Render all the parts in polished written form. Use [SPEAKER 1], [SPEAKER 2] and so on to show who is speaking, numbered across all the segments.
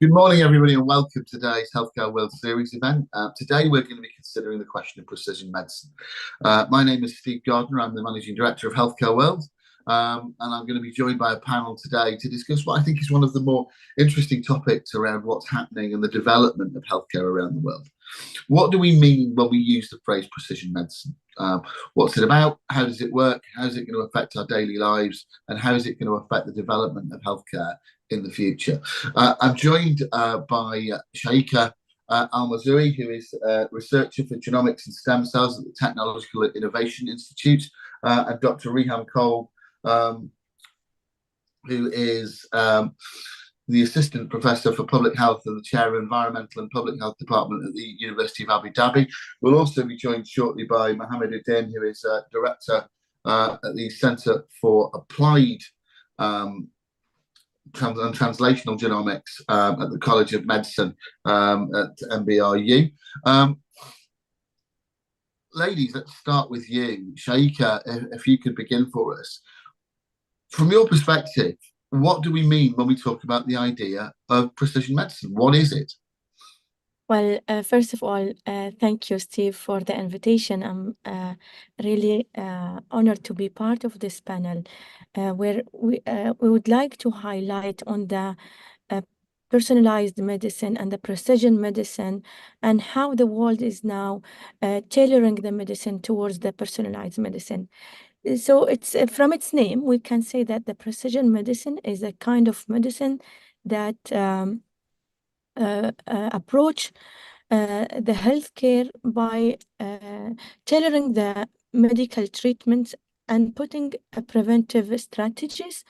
[SPEAKER 1] Good morning, everybody, and welcome to today's Healthcare World Series event. Today, we're going to be considering the question of precision medicine. My name is Steve Gardner. I'm the Managing Director of Healthcare World, and I'm going to be joined by a panel today to discuss what I think is one of the more interesting topics around what's happening and the development of healthcare around the world. What do we mean when we use the phrase precision medicine? What's it about? How does it work? How is it going to affect our daily lives? And how is it going to affect the development of healthcare in the future? I'm joined by Shaika Al-Mazoui, who is a researcher for genomics and stem cells at the Technological Innovation Institute, and Dr. Reham Cole, who is the Assistant Professor for Public Health and the Chair of Environmental and Public Health Department at the University of Abu Dhabi. We'll also be joined shortly by Mohammed Uddin, who is Director at the Centre for Applied and Translational Genomics at the College of Medicine at MBRU. Ladies, let's start with you. Shaika, if you could begin for us. From your perspective, what do we mean when we talk about the idea of precision medicine? What is it?
[SPEAKER 2] Well, first of all, thank you, Steve, for the invitation. I'm really honored to be part of this panel, where we would like to highlight on the personalized medicine and the precision medicine, and how the world is now tailoring the medicine towards the personalized medicine. So it's from its name, we can say that the precision medicine is a kind of medicine that approach the healthcare by tailoring the medical treatments and putting preventive strategies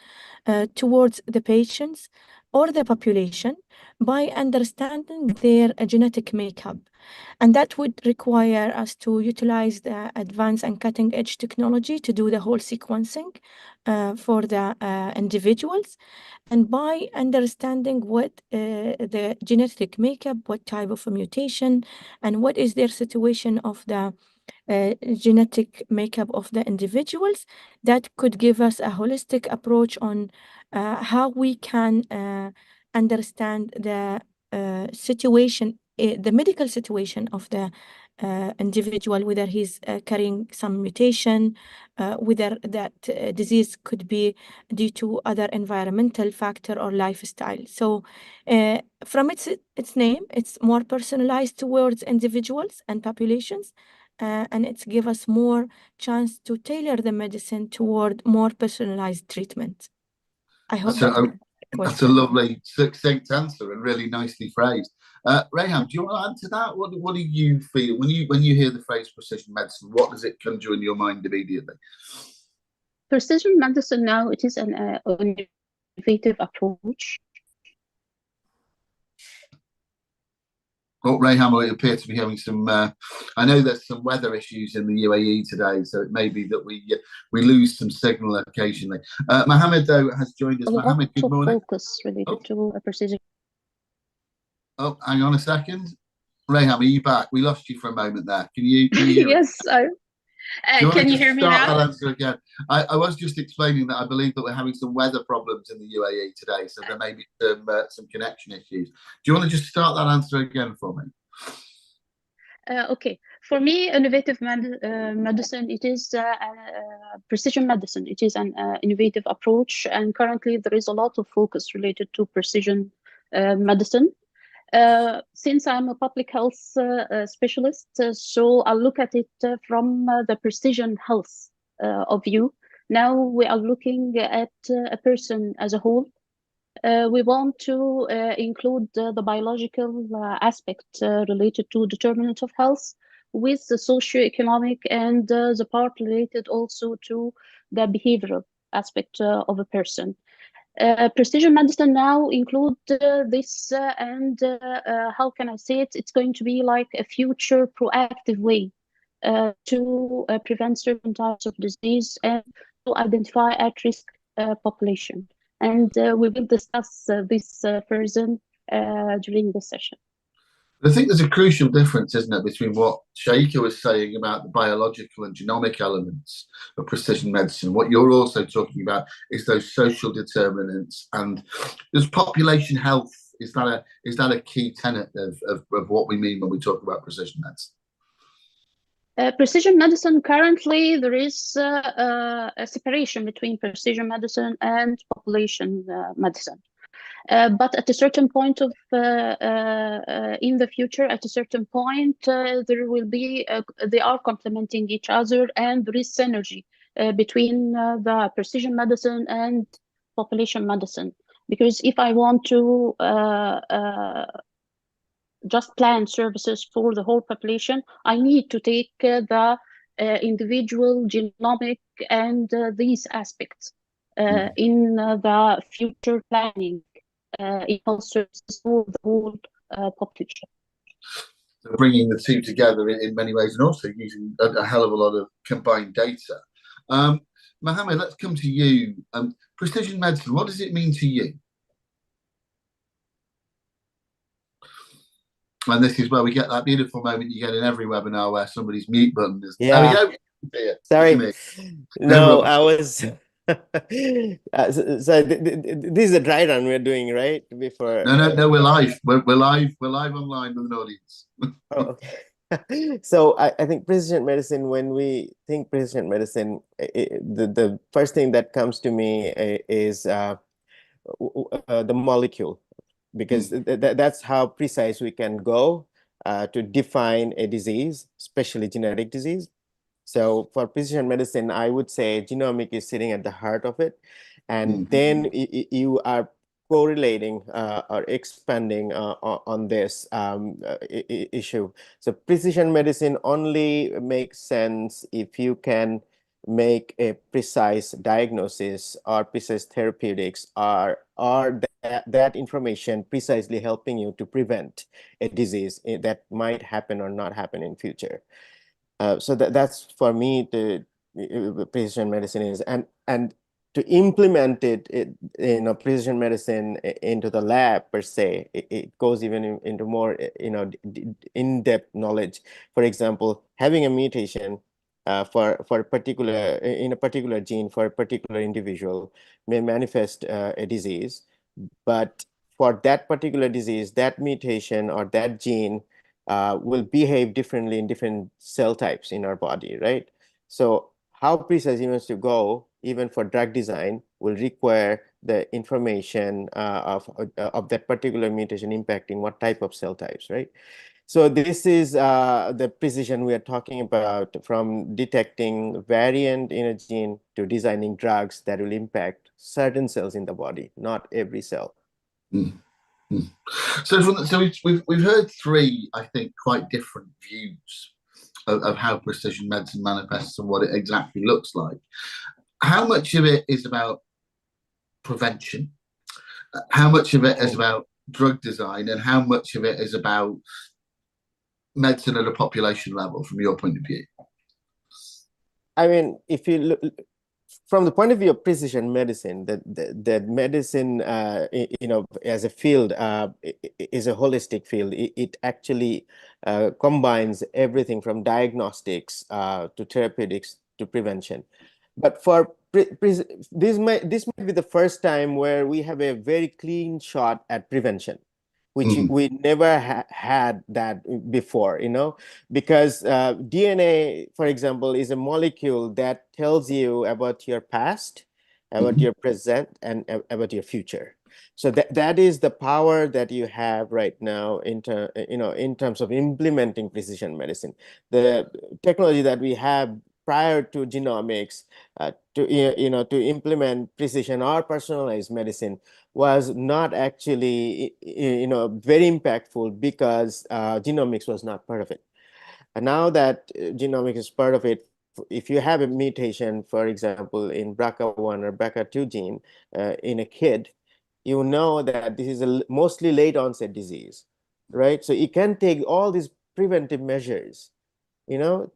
[SPEAKER 2] towards the patients or the population by understanding their genetic makeup. And that would require us to utilize the advanced and cutting-edge technology to do the whole sequencing for the individuals. And by understanding what the genetic makeup, what type of a mutation, and what is their situation of the genetic makeup of the individuals, that could give us a holistic approach on how we can understand the situation, the medical situation of the individual, whether he's carrying some mutation, whether that disease could be due to other environmental factor or lifestyle. So from its name, it's more personalized towards individuals and populations, and it's give us more chance to tailor the medicine toward more personalized treatment. I hope
[SPEAKER 1] that's a lovely, succinct answer and really nicely phrased. Reham, do you want to add to that? What do you feel when you hear the phrase precision medicine? What does it conjure in your mind immediately?
[SPEAKER 3] Precision medicine now, it is an innovative approach.
[SPEAKER 1] Oh, Reham, we appear to be having some. I know there's some weather issues in the UAE today, so it may be that we lose some signal occasionally. Mohammed, though, has joined us. Mohammed, good morning.
[SPEAKER 3] Focus related to a precision.
[SPEAKER 1] Oh, hang on a second. Reham, are you back? We lost you for a moment there. Can you hear
[SPEAKER 3] Yes, can you hear me now?
[SPEAKER 1] That answer again? I was just explaining that I believe that we're having some weather problems in the UAE today, so there may be some connection issues. Do you want to just start that answer again for me?
[SPEAKER 3] Okay. For me, innovative medicine, it is precision medicine. It is an innovative approach, and currently there is a lot of focus related to precision medicine. Since I'm a public health specialist, so I'll look at it from the precision health of view. Now we are looking at a person as a whole. We want to include the biological aspect related to determinant of health with the socioeconomic and the part related also to the behavioral aspect of a person. Precision medicine now include this and how can I say it? It's going to be like a future proactive way to prevent certain types of disease and to identify at-risk population. And we will discuss this further during the session.
[SPEAKER 1] I think there's a crucial difference, isn't it, between what Shaika was saying about the biological and genomic elements of precision medicine. What you're also talking about is those social determinants, and there's population health is that a key tenet of what we mean when we talk about precision medicine?
[SPEAKER 3] Precision medicine, currently there is a separation between precision medicine and population medicine. But at a certain point of in the future, at a certain point, there will be they are complementing each other, and there is synergy between the precision medicine and population medicine. Because if I want to just plan services for the whole population, I need to take the individual genomic and these aspects in the future planning in health services for the whole population.
[SPEAKER 1] So bringing the two together in many ways, and also using a hell of a lot of combined data. Mohammed, let's come to you. Precision medicine, what does it mean to you? And this is where we get that beautiful moment you get in every webinar where somebody's mute button is.
[SPEAKER 4] Yeah.
[SPEAKER 1] There we go.
[SPEAKER 4] Sorry. No, I was. So this is a dry run we're doing, right? Before.
[SPEAKER 1] No, we're live. We're live. We're live online with an audience.
[SPEAKER 4] Oh, okay. So I think precision medicine, when we think precision medicine, the first thing that comes to me is the molecule, because that's how precise we can go to define a disease, especially genetic disease. So for precision medicine, I would say genomic is sitting at the heart of it. And then you are correlating or expanding on this issue. So precision medicine only makes sense if you can make a precise diagnosis or precise therapeutics, or that information precisely helping you to prevent a disease that might happen or not happen in future. So that's for me the precision medicine is, and to implement it, precision medicine into the lab per se, it goes even into more in-depth knowledge. For example, having a mutation for a particular gene for a particular individual may manifest a disease, but for that particular disease, that mutation or that gene will behave differently in different cell types in our body, right? So how precise you want to go, even for drug design, will require the information of that particular mutation impacting what type of cell types, right? So this is the precision we are talking about, from detecting variant in a gene to designing drugs that will impact certain cells in the body, not every cell.
[SPEAKER 1] So we've heard three, I think, quite different views of how precision medicine manifests and what it exactly looks like. How much of it is about prevention? How much of it is about drug design? And how much of it is about medicine at a population level, from your point of view?
[SPEAKER 4] I mean, if you look from the point of view of precision medicine, that medicine, as a field, is a holistic field. It actually combines everything from diagnostics to therapeutics to prevention. But for this might be the first time where we have a very clean shot at prevention, which we never had that before, because DNA, for example, is a molecule that tells you about your past, about your present, and about your future. So that is the power that you have right now in terms of implementing precision medicine. The technology that we have prior to genomics to implement precision or personalized medicine was not actually very impactful, because genomics was not part of it. And now that genomics is part of it, if you have a mutation, for example, in BRCA1 or BRCA2 gene in a kid, you know that this is a mostly late onset disease, right? So you can take all these preventive measures to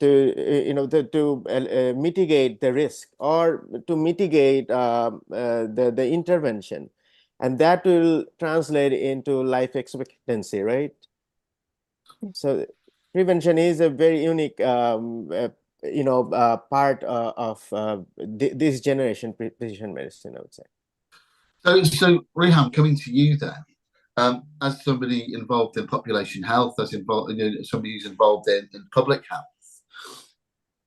[SPEAKER 4] mitigate the risk, or to mitigate the intervention, and that will translate into life expectancy, right? So prevention is a very unique part of this generation precision medicine, I would say.
[SPEAKER 1] So Reham, coming to you then, As somebody involved in population health, as involved, somebody who's involved in public health,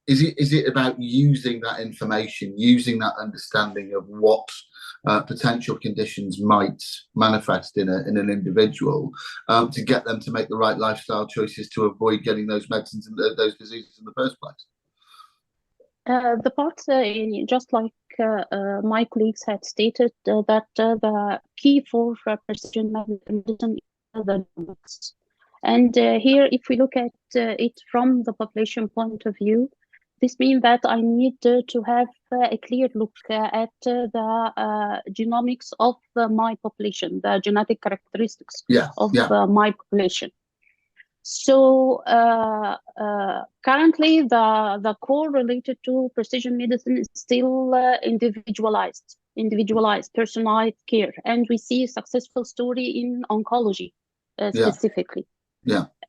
[SPEAKER 1] is it about using that information, using that understanding of what potential conditions might manifest in an individual, to get them to make the right lifestyle choices to avoid getting those medicines and those diseases in the first place?
[SPEAKER 3] The part, just like my colleagues had stated, that the key for precision medicine is the genomics. And here, if we look at it from the population point of view, this means that I need to have a clear look at the genomics of my population, the genetic characteristics of my population. So currently, the core related to precision medicine is still individualized, personalized care, and we see a successful story in oncology specifically.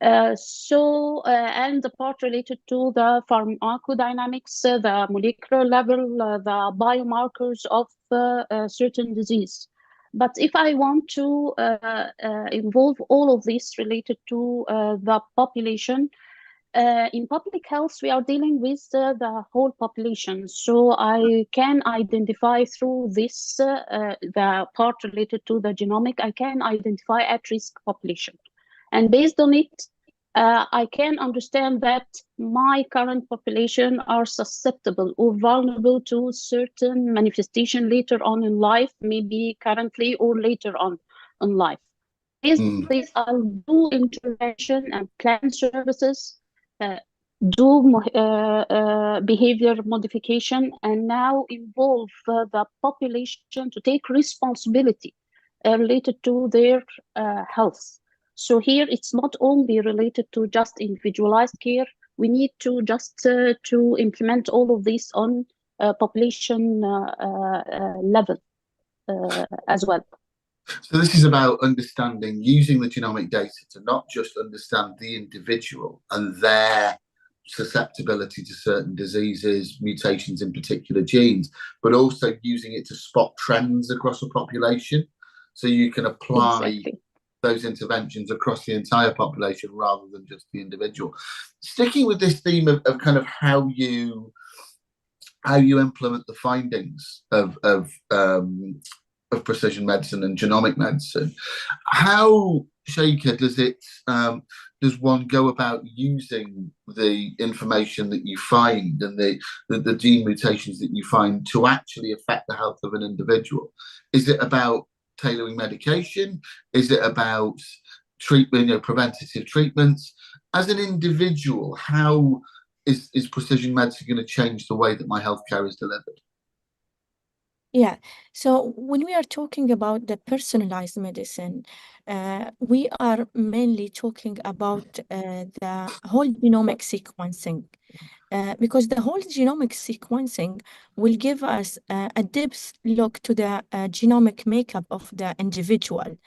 [SPEAKER 3] And the part related to the pharmacodynamics, the molecular level, the biomarkers of certain disease. But if I want to involve all of this related to the population, in public health, we are dealing with the whole population. So I can identify through this, the part related to the genomic, I can identify at-risk population. And based on it, I can understand that my current population are susceptible or vulnerable to certain manifestation later on in life, maybe currently or later on in life. Based on this, I'll do intervention and plan services, do behavior modification, and now involve the population to take responsibility related to their health. So here it's not only related to just individualized care. We need to just to implement all of this on population level as well.
[SPEAKER 1] So this is about understanding, using the genomic data to not just understand the individual and their susceptibility to certain diseases, mutations in particular genes, but also using it to spot trends across a population. So you can apply those interventions across the entire population rather than just the individual. Sticking with this theme of kind of how you implement the findings of precision medicine and genomic medicine, how, Sheikha, does one go about using the information that you find and the gene mutations that you find to actually affect the health of an individual? Is it about tailoring medication? Is it about treatment, preventative treatments? As an individual, how is precision medicine going to change the way that my healthcare is delivered?
[SPEAKER 2] Yeah, so when we are talking about the personalized medicine, we are mainly talking about the whole genomic sequencing. Because the whole genomic sequencing will give us a depth look to the genomic makeup of the individual.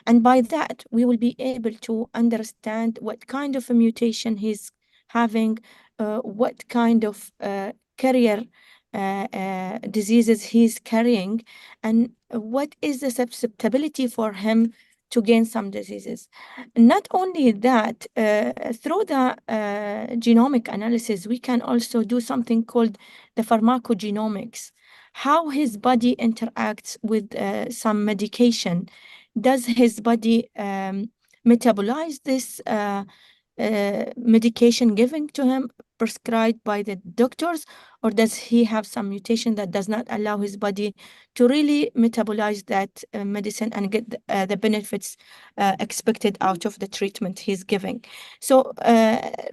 [SPEAKER 2] And by that, we will be able to understand what kind of a mutation he's having, what kind of carrier diseases he's carrying, and what is the susceptibility for him to gain some diseases. Not only that, through the genomic analysis, we can also do something called the pharmacogenomics, how his body interacts with some medication. Does his body metabolize this medication given to him, prescribed by the doctors, or does he have some mutation that does not allow his body to really metabolize that medicine and get the benefits expected out of the treatment he's giving? So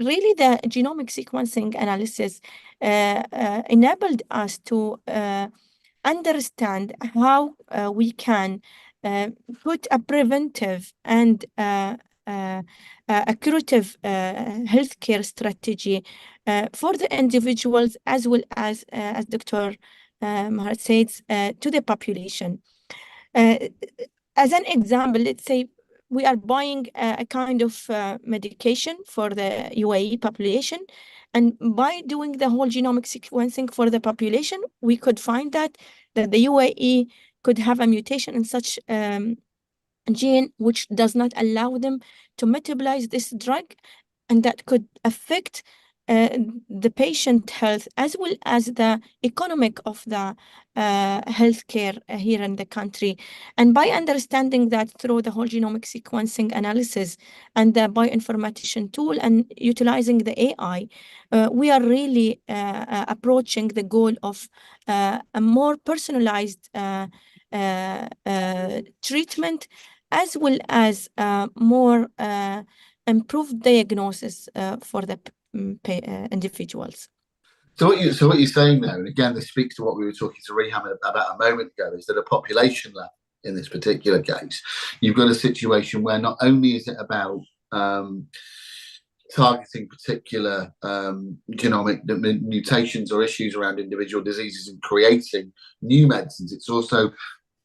[SPEAKER 2] really the genomic sequencing analysis enabled us to understand how we can put a preventive and a curative healthcare strategy for the individuals as well as Dr. Maher says, to the population. As an example, let's say we are buying a kind of medication for the UAE population, and by doing the whole genomic sequencing for the population, we could find that the UAE could have a mutation in such gene which does not allow them to metabolize this drug, and that could affect the patient health as well as the economic of the healthcare here in the country. And by understanding that through the whole genomic sequencing analysis and the bioinformatician tool and utilizing the AI, we are really approaching the goal of a more personalized treatment, as well as more improved diagnosis for the individuals.
[SPEAKER 1] So what you're saying there, and again, this speaks to what we were talking to Reham about a moment ago, is that a population level in this particular case, you've got a situation where not only is it about targeting particular genomic mutations or issues around individual diseases and creating new medicines, it's also,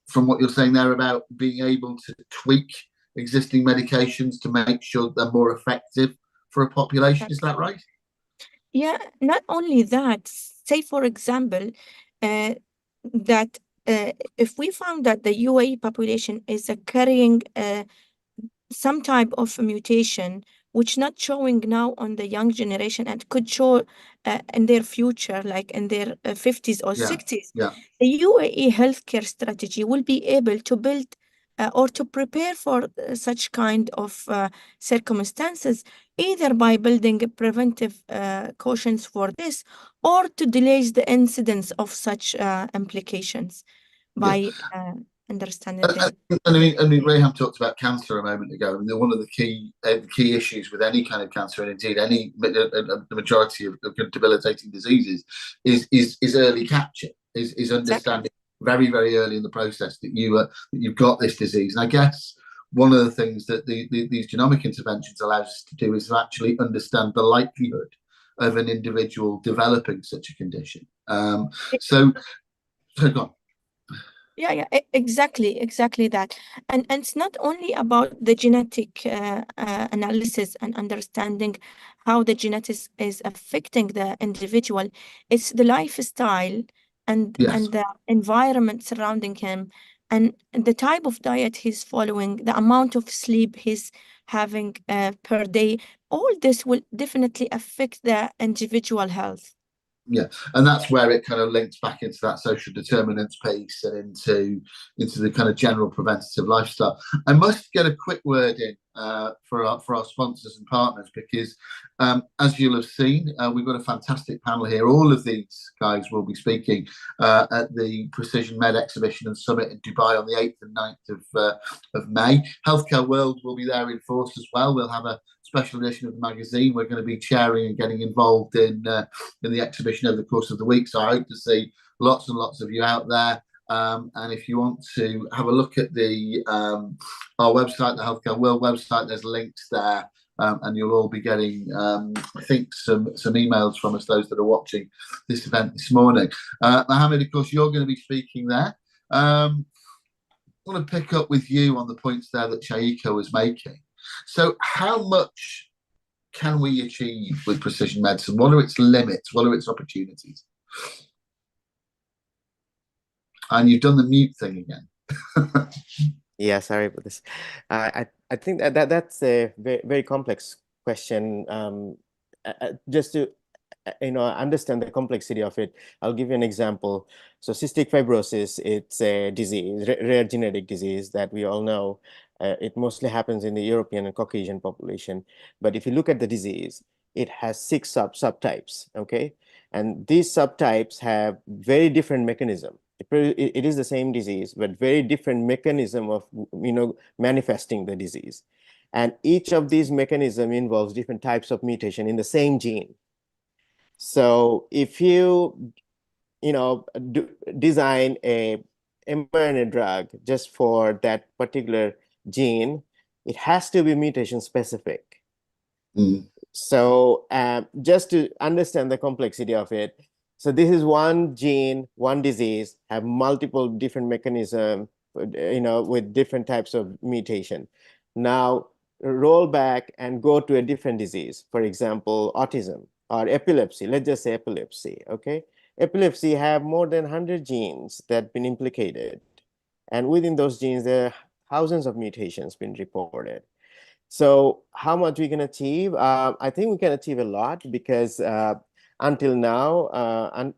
[SPEAKER 1] from what you're saying there, about being able to tweak existing medications to make sure they're more effective for a population. Is that right?
[SPEAKER 2] Yeah, not only that, say for example, that if we found that the UAE population is carrying some type of mutation which not showing now on the young generation and could show in their future, like in their 50s or 60s, the UAE healthcare strategy will be able to build or to prepare for such kind of circumstances, either by building preventive cautions for this, or to delay the incidence of such implications by understanding them.
[SPEAKER 1] I mean, Reham talked about cancer a moment ago. I mean, one of the key issues with any kind of cancer, and indeed the majority of debilitating diseases, is early capture, is understanding very, very early in the process that you've got this disease. And I guess one of the things that these genomic interventions allows us to do is to actually understand the likelihood of an individual developing such a condition. So go on.
[SPEAKER 2] Yeah, exactly that. And it's not only about the genetic analysis and understanding how the genetics is affecting the individual. It's the lifestyle and the environment surrounding him, and the type of diet he's following, the amount of sleep he's having per day. All this will definitely affect the individual health.
[SPEAKER 1] Yeah, and that's where it kind of links back into that social determinants piece and into the kind of general preventative lifestyle. I must get a quick word in for our sponsors and partners, because as you'll have seen, we've got a fantastic panel here. All of these guys will be speaking at the PrecisionMed Exhibition and Summit in Dubai on the 8th and 9th of May. Healthcare World will be there in force as well. We'll have a special edition of the magazine. We're going to be chairing and getting involved in the exhibition over the course of the week. So I hope to see lots and lots of you out there. And if you want to have a look at our website, the Healthcare World website, there's links there. And you'll all be getting, I think, some emails from us, those that are watching this event this morning. Mohammed, of course, you're going to be speaking there. I want to pick up with you on the points there that Shaika was making. So how much can we achieve with precision medicine? What are its limits? What are its opportunities? And you've done the mute thing again.
[SPEAKER 4] Yeah, sorry about this. I think that's a very, very complex question. Just to understand the complexity of it, I'll give you an example. So cystic fibrosis, it's a disease, rare genetic disease that we all know. It mostly happens in the European and Caucasian population. But if you look at the disease, it has 6 subtypes, okay? And these subtypes have very different mechanism. It is the same disease, but very different mechanism of manifesting the disease. And each of these mechanisms involves different types of mutation in the same gene. So if you design a mRNA drug just for that particular gene, it has to be mutation specific. So just to understand the complexity of it, so this is one gene, one disease, have multiple different mechanisms, with different types of mutation. Now roll back and go to a different disease, for example, autism or epilepsy. Let's just say epilepsy, okay? Epilepsy have more than 100 genes that have been implicated. And within those genes, there are thousands of mutations been reported. So how much we can achieve? I think we can achieve a lot because until now,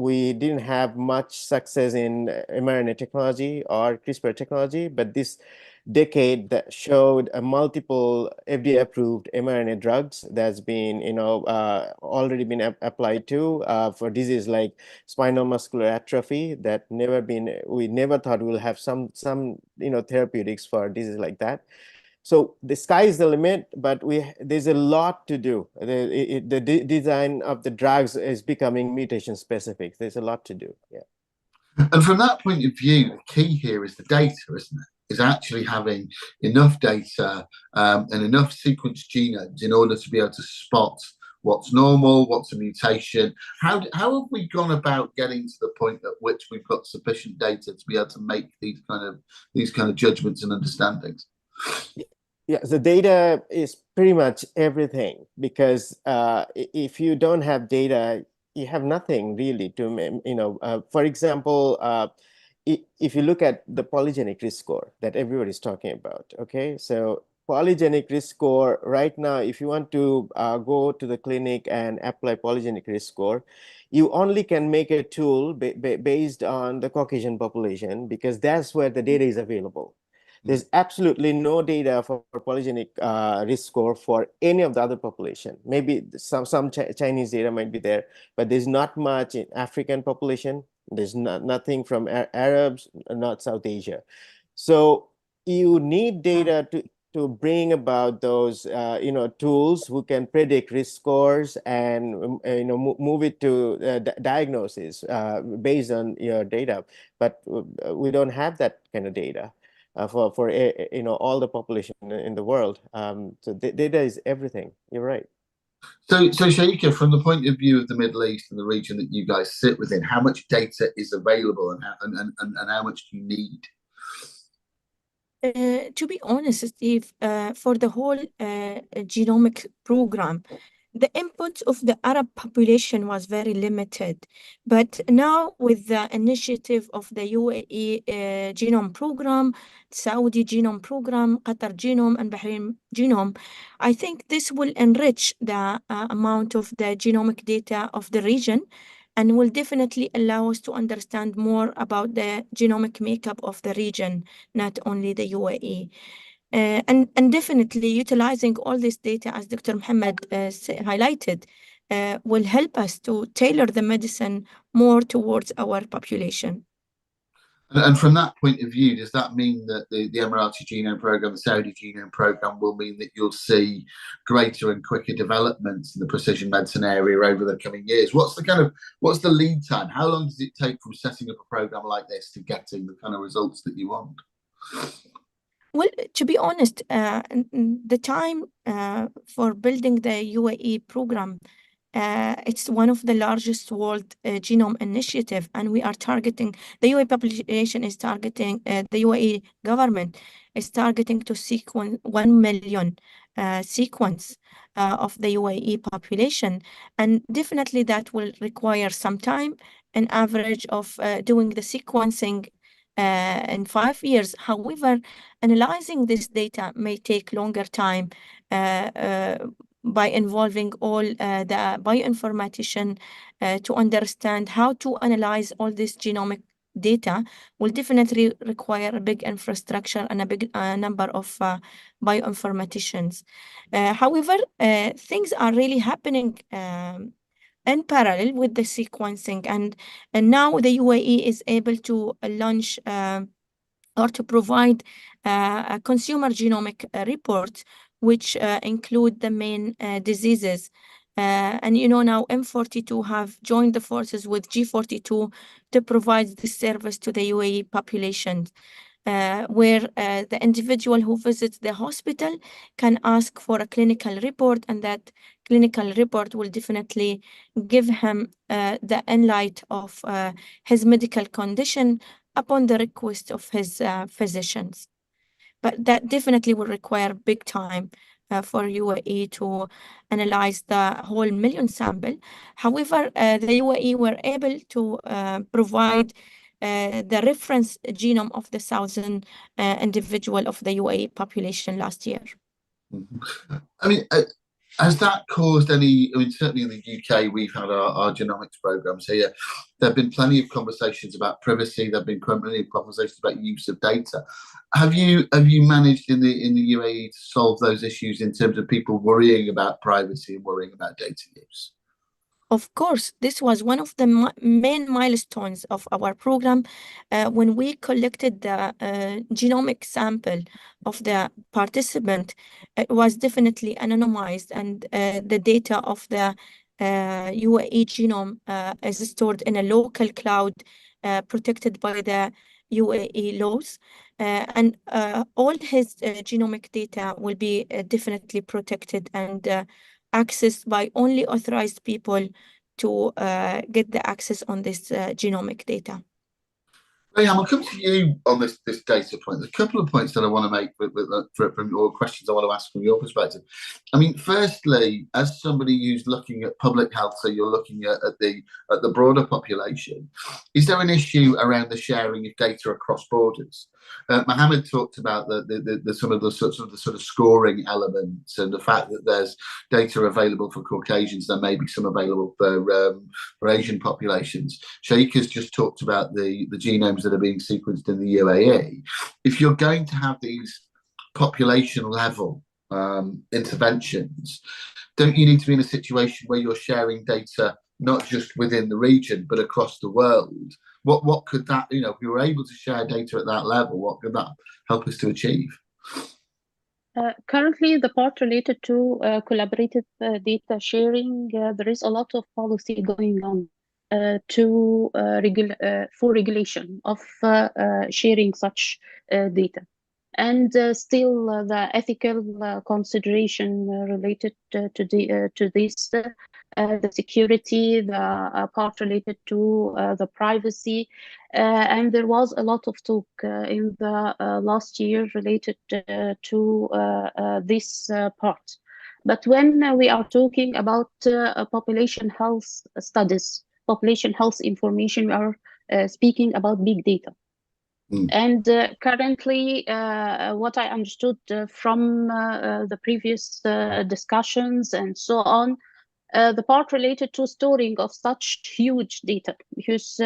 [SPEAKER 4] we didn't have much success in mRNA technology or CRISPR technology, but this decade that showed a multiple FDA-approved mRNA drugs that's been, already been applied to for disease like spinal muscular atrophy that we never thought we'll have some therapeutics for disease like that. So the sky is the limit, but there's a lot to do. The design of the drugs is becoming mutation specific. There's a lot to do. Yeah.
[SPEAKER 1] And from that point of view, the key here is the data, isn't it? Is actually having enough data and enough sequenced genomes in order to be able to spot what's normal, what's a mutation. How have we gone about getting to the point at which we've got sufficient data to be able to make these kind of judgments and understandings?
[SPEAKER 4] Yeah, the data is pretty much everything because if you don't have data, you have nothing really to, for example, if you look at the polygenic risk score that everybody's talking about, okay? So polygenic risk score right now, if you want to go to the clinic and apply polygenic risk score, you only can make a tool based on the Caucasian population because that's where the data is available. There's absolutely no data for polygenic risk score for any of the other population. Maybe some Chinese data might be there, but there's not much in African population. There's nothing from Arabs, not South Asia. So you need data to bring about those tools who can predict risk scores and move it to diagnosis based on your data. But we don't have that kind of data. For all the population in the world. So data is everything. You're right.
[SPEAKER 1] So Shaika, from the point of view of the Middle East and the region that you guys sit within, how much data is available and how much do you need?
[SPEAKER 2] To be honest, Steve, for the whole genomic program, the input of the Arab population was very limited. But now with the initiative of the UAE genome program, Saudi genome program, Qatar genome, and Bahrain genome, I think this will enrich the amount of the genomic data of the region and will definitely allow us to understand more about the genomic makeup of the region, not only the UAE. And definitely utilizing all this data, as Dr. Mohammed highlighted, will help us to tailor the medicine more towards our population.
[SPEAKER 1] And from that point of view, does that mean that the Emirati genome program, the Saudi genome program, will mean that you'll see greater and quicker developments in the precision medicine area over the coming years? What's the lead time? How long does it take from setting up a program like this to getting the kind of results that you want?
[SPEAKER 2] Well, to be honest, the time for building the UAE program, it's one of the largest world genome initiative, and we are targeting, the UAE population is targeting, the UAE government is targeting to sequence 1 million sequence of the UAE population. And definitely that will require some time, an average of doing the sequencing in 5 years. However, analyzing this data may take longer time by involving all the bioinformatician to understand how to analyze all this genomic data will definitely require a big infrastructure and a big number of bioinformaticians. However, things are really happening in parallel with the sequencing, and now the UAE is able to launch or to provide a consumer genomic report, which include the main diseases. And now M42 have joined the forces with G42 to provide this service to the UAE population, where the individual who visits the hospital can ask for a clinical report, and that clinical report will definitely give him the insight of his medical condition upon the request of his physicians. But that definitely will require big time for UAE to analyze the whole million sample. However, the UAE were able to provide the reference genome of the 1,000 individual of the UAE population last year.
[SPEAKER 1] I mean, has that caused any? I mean, certainly in the UK, we've had our genomics programs here. There have been plenty of conversations about privacy. There have been plenty of conversations about use of data. Have you managed in the UAE to solve those issues in terms of people worrying about privacy and worrying about data use?
[SPEAKER 2] Of course, this was one of the main milestones of our program when we collected the genomic sample of the participant. It was definitely anonymized, and the data of the UAE genome is stored in a local cloud protected by the UAE laws. And all his genomic data will be definitely protected and accessed by only authorized people to get the access on this genomic data.
[SPEAKER 1] Rayhan, I'll come to you on this data point. There's a couple of points that I want to make from or questions I want to ask from your perspective. I mean, firstly, as somebody who's looking at public health, so you're looking at the broader population, is there an issue around the sharing of data across borders? Mohammed talked about the sort of scoring elements and the fact that there's data available for Caucasians, there may be some available for Asian populations. Sheikh has just talked about the genomes that are being sequenced in the UAE. If you're going to have these population level interventions, don't you need to be in a situation where you're sharing data not just within the region but across the world? What could that, if we were able to share data at that level, what could that help us to achieve?
[SPEAKER 3] Currently, the part related to collaborative data sharing, there is a lot of policy going on for regulation of sharing such data. And still, the ethical consideration related to this, the security, the part related to the privacy, and there was a lot of talk in the last year related to this part. But when we are talking about population health studies, population health information, we are speaking about big data. And currently, what I understood from the previous discussions and so on, the part related to storing of such huge data, because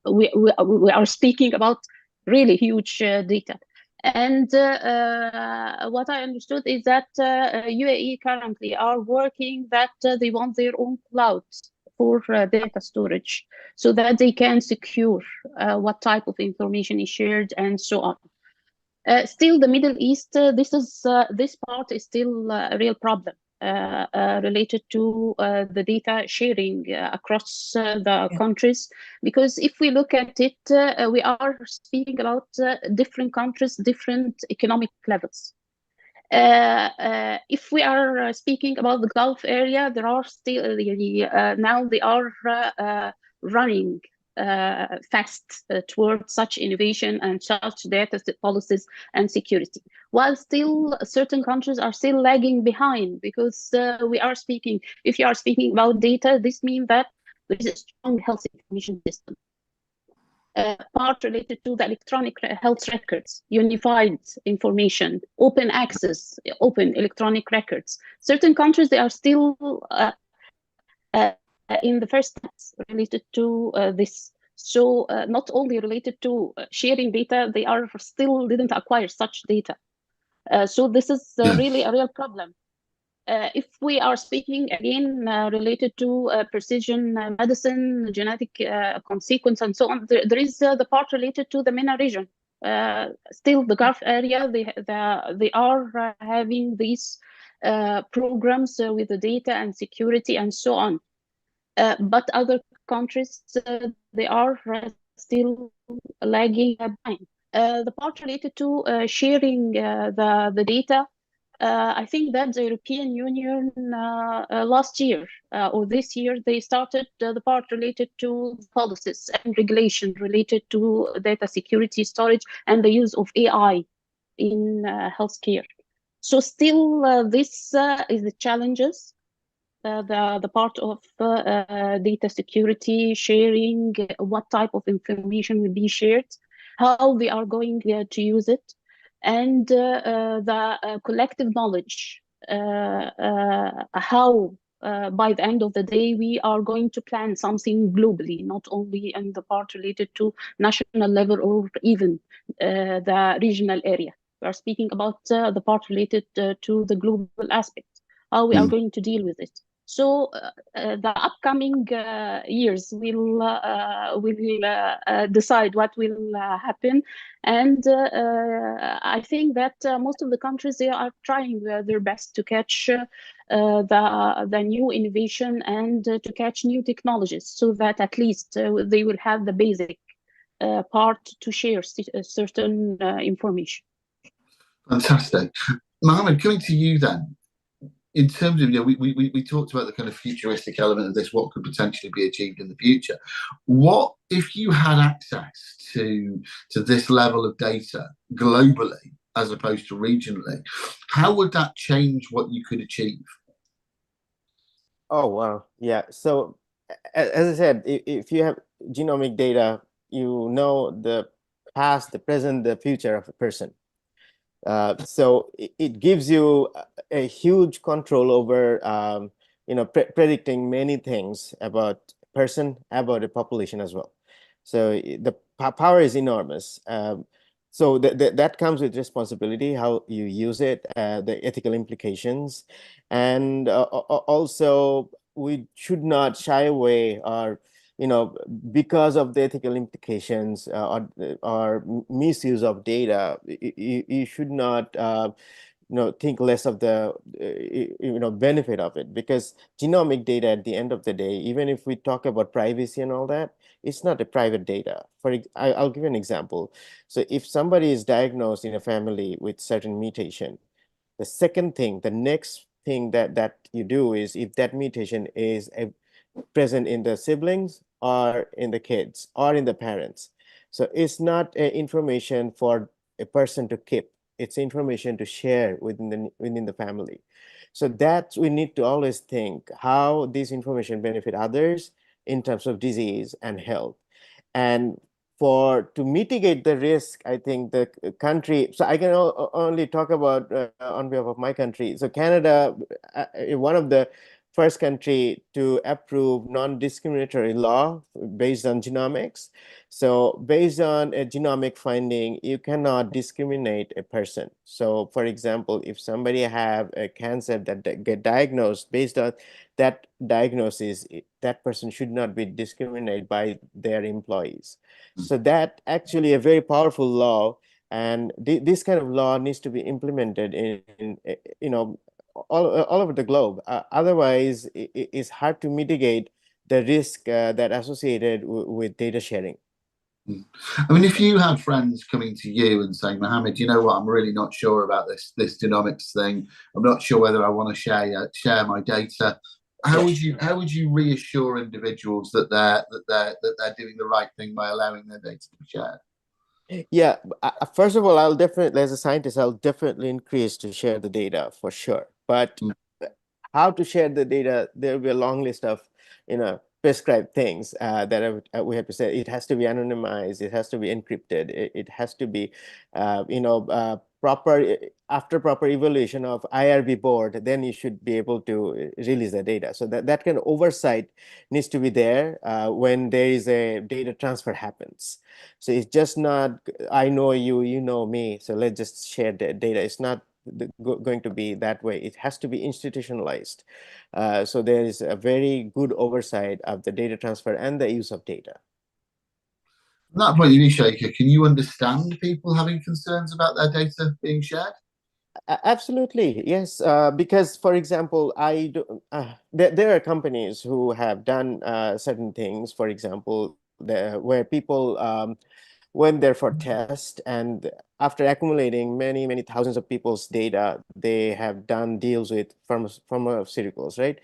[SPEAKER 3] we are speaking about really huge data. And what I understood is that UAE currently are working that they want their own clouds for data storage, so that they can secure what type of information is shared and so on. Still, the Middle East, this part is still a real problem related to the data sharing across the countries, because if we look at it, we are speaking about different countries, different economic levels. If we are speaking about the Gulf area, there are still now they are running fast towards such innovation and such data policies and security, while still certain countries are still lagging behind, because we are speaking, if you are speaking about data, this means that there is a strong health information system. Part related to the electronic health records, unified information, open access, open electronic records. Certain countries, they are still in the first steps related to this. So not only related to sharing data, they are still didn't acquire such data. So this is really a real problem. If we are speaking again related to precision medicine, genetic consequence, and so on, there is the part related to the MENA region. Still, the Gulf area, they are having these programs with the data and security and so on. But other countries, they are still lagging behind. The part related to sharing the data, I think that the European Union last year or this year, they started the part related to policies and regulation related to data security, storage, and the use of AI in healthcare. So still, this is the challenges. the part of data security, sharing, what type of information will be shared, how they are going to use it, and the collective knowledge, how by the end of the day, we are going to plan something globally, not only in the part related to national level or even the regional area. We are speaking about the part related to the global aspect, how we are going to deal with it. So the upcoming years will decide what will happen, and I think that most of the countries, they are trying their best to catch the new innovation and to catch new technologies, so that at least they will have the basic part to share certain information.
[SPEAKER 1] Fantastic. Mohammed, coming to you then, in terms of, we talked about the kind of futuristic element of this, what could potentially be achieved in the future. What if you had access to this level of data globally as opposed to regionally? How would that change what you could achieve?
[SPEAKER 4] Oh, wow. Yeah. So as I said, if you have genomic data, you know the past, the present, the future of a person. So it gives you a huge control over, predicting many things about a person, about a population as well. So the power is enormous. So that comes with responsibility, how you use it, the ethical implications, and also we should not shy away or because of the ethical implications or misuse of data, you should not think less of the benefit of it, because genomic data at the end of the day, even if we talk about privacy and all that, it's not a private data. I'll give you an example. So if somebody is diagnosed in a family with certain mutation, the next thing that you do is, if that mutation is present in the siblings or in the kids or in the parents, so it's not information for a person to keep, it's information to share within the family. So that we need to always think how this information benefit others in terms of disease and health. And to mitigate the risk, I think the country, so I can only talk about on behalf of my country. So Canada, one of the first country to approve non-discriminatory law based on genomics. So based on a genomic finding, you cannot discriminate a person. So for example, if somebody have a cancer that get diagnosed, based on that diagnosis, that person should not be discriminated by their employees. So that actually a very powerful law, and this kind of law needs to be implemented in all over the globe. Otherwise, it's hard to mitigate the risk that associated with data sharing.
[SPEAKER 1] I mean, if you had friends coming to you and saying, Mohammed, you know what, I'm really not sure about this genomics thing. I'm not sure whether I want to share my data. How would you reassure individuals that they're doing the right thing by allowing their data to be shared?
[SPEAKER 4] Yeah, first of all, I'll definitely, as a scientist, I'll definitely increase to share the data for sure. But how to share the data, there will be a long list of, prescribed things that we have to say. It has to be anonymized. It has to be encrypted. It has to be, proper, after proper evaluation of IRB board, then you should be able to release the data. So that kind of oversight needs to be there when there is a data transfer happens. So it's just not, I know you, you know me, so let's just share the data. It's not going to be that way. It has to be institutionalized. So there is a very good oversight of the data transfer and the use of data.
[SPEAKER 1] From that point of view, Shaker, can you understand people having concerns about their data being shared?
[SPEAKER 4] Absolutely, yes. Because, for example, there are companies who have done certain things, for example, where people went there for test, and after accumulating many thousands of people's data, they have done deals with pharmaceuticals, right?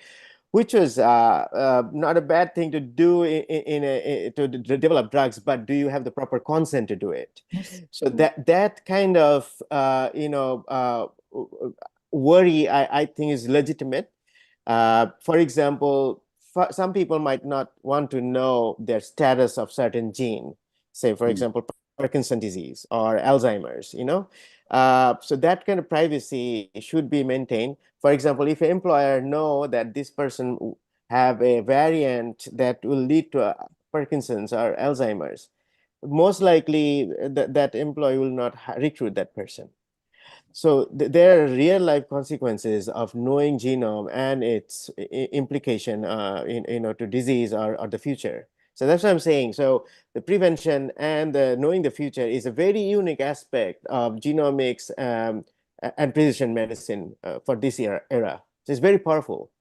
[SPEAKER 4] Which was not a bad thing to do to develop drugs, but do you have the proper consent to do it?
[SPEAKER 2] Yes.
[SPEAKER 4] So that kind of worry, I think, is legitimate. For example, some people might not want to know their status of certain gene, say, for example, Parkinson's disease or Alzheimer's, so that kind of privacy should be maintained. For example, if an employer know that this person have a variant that will lead to Parkinson's or Alzheimer's, most likely that employee will not recruit that person. So there are real life consequences of knowing genome and its implication to disease or the future. So that's what I'm saying. So the prevention and knowing the future is a very unique aspect of genomics and precision medicine for this era. So it's very powerful.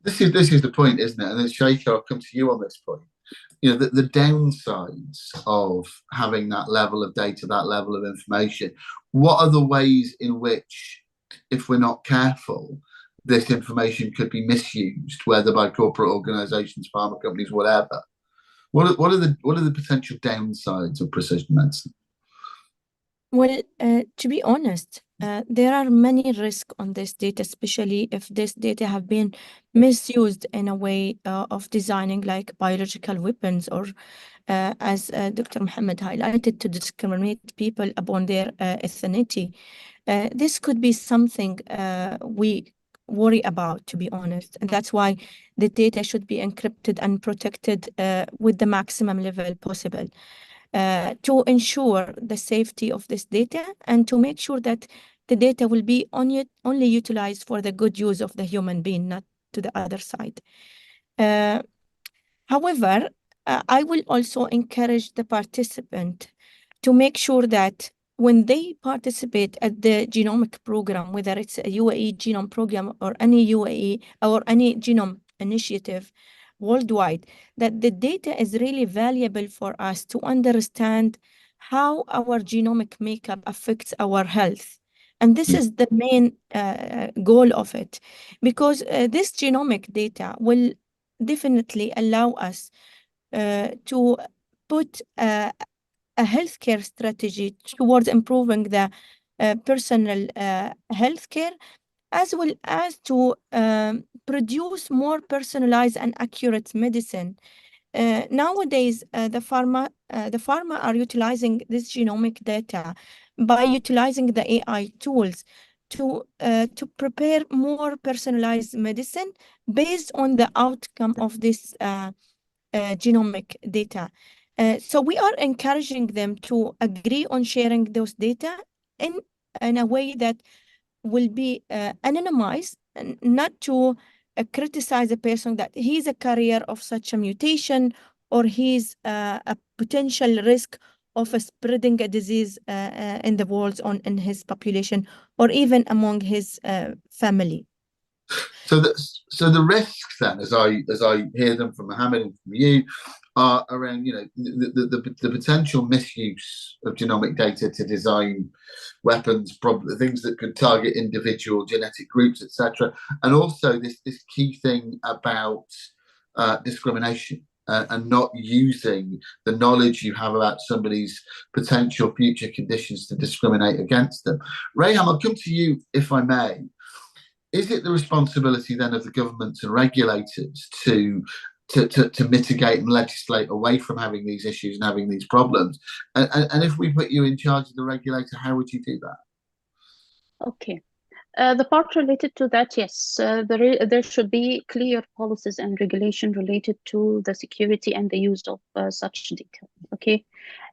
[SPEAKER 1] This is the point, isn't it? And then Sheikha, I'll come to you on this point. The downsides of having that level of data, that level of information. What are the ways in which, if we're not careful, this information could be misused, whether by corporate organizations, pharma companies, whatever? What are the potential downsides of precision medicine?
[SPEAKER 2] Well, to be honest, there are many risks on this data, especially if this data have been misused in a way of designing like biological weapons or as Dr. Mohammed highlighted, to discriminate people upon their ethnicity. This could be something we worry about, to be honest. And that's why the data should be encrypted and protected with the maximum level possible. To ensure the safety of this data and to make sure that the data will be only utilized for the good use of the human being, not to the other side. However, I will also encourage the participant to make sure that when they participate at the genomic program, whether it's a UAE genome program or any UAE or any genome initiative worldwide, that the data is really valuable for us to understand how our genomic makeup affects our health. And this is the main goal of it, because this genomic data will definitely allow us to put a healthcare strategy towards improving the personal healthcare, as well as to produce more personalized and accurate medicine. Nowadays, the pharma are utilizing this genomic data by utilizing the AI tools to prepare more personalized medicine based on the outcome of this genomic data. So we are encouraging them to agree on sharing those data in a way that will be anonymized, and not to criticize a person that he's a carrier of such a mutation or he's a potential risk of spreading a disease in the world in his population or even among his family.
[SPEAKER 1] So the risks then, as I hear them from Mohammed and from you, are around the potential misuse of genomic data to design weapons, probably things that could target individual genetic groups, etc. And also this key thing about discrimination. And not using the knowledge you have about somebody's potential future conditions to discriminate against them. Rayham, I'll come to you, if I may. Is it the responsibility then of the governments and regulators to mitigate and legislate away from having these issues and having these problems? And if we put you in charge of the regulator, how would you do that?
[SPEAKER 3] Okay. The part related to that, yes, there should be clear policies and regulation related to the security and the use of such data. Okay,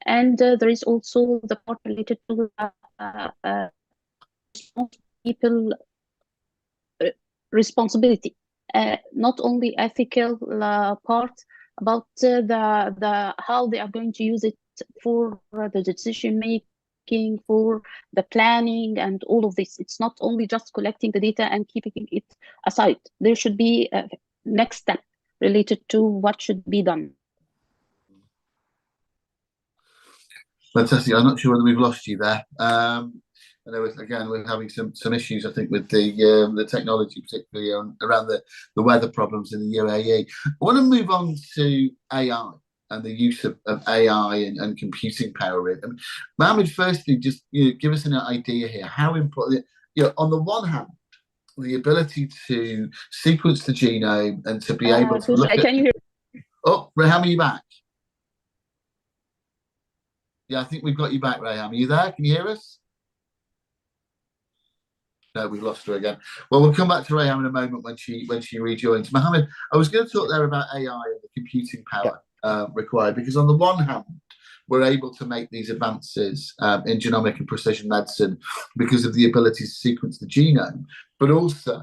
[SPEAKER 3] and there is also the part related to people responsibility, not only ethical part about the how they are going to use it for the decision making, for the planning and all of this. It's not only just collecting the data and keeping it aside. There should be a next step related to what should be done.
[SPEAKER 1] Fantastic. I'm not sure whether we've lost you there. I know, again, we're having some issues, I think, with the technology, particularly around the weather problems in the UAE. I want to move on to AI and the use of AI and computing power. Mohammed, firstly, just give us an idea here. How important, on the one hand, the ability to sequence the genome and to be able to look at...
[SPEAKER 3] Can you hear?
[SPEAKER 1] Oh, Rayham, are you back? Yeah, I think we've got you back, Rayham. Are you there? Can you hear us? No, we've lost her again. Well, we'll come back to Rayham in a moment when she rejoins. Mohammed, I was going to talk there about AI and the computing power required, because on the one hand, we're able to make these advances in genomic and precision medicine because of the ability to sequence the genome, but also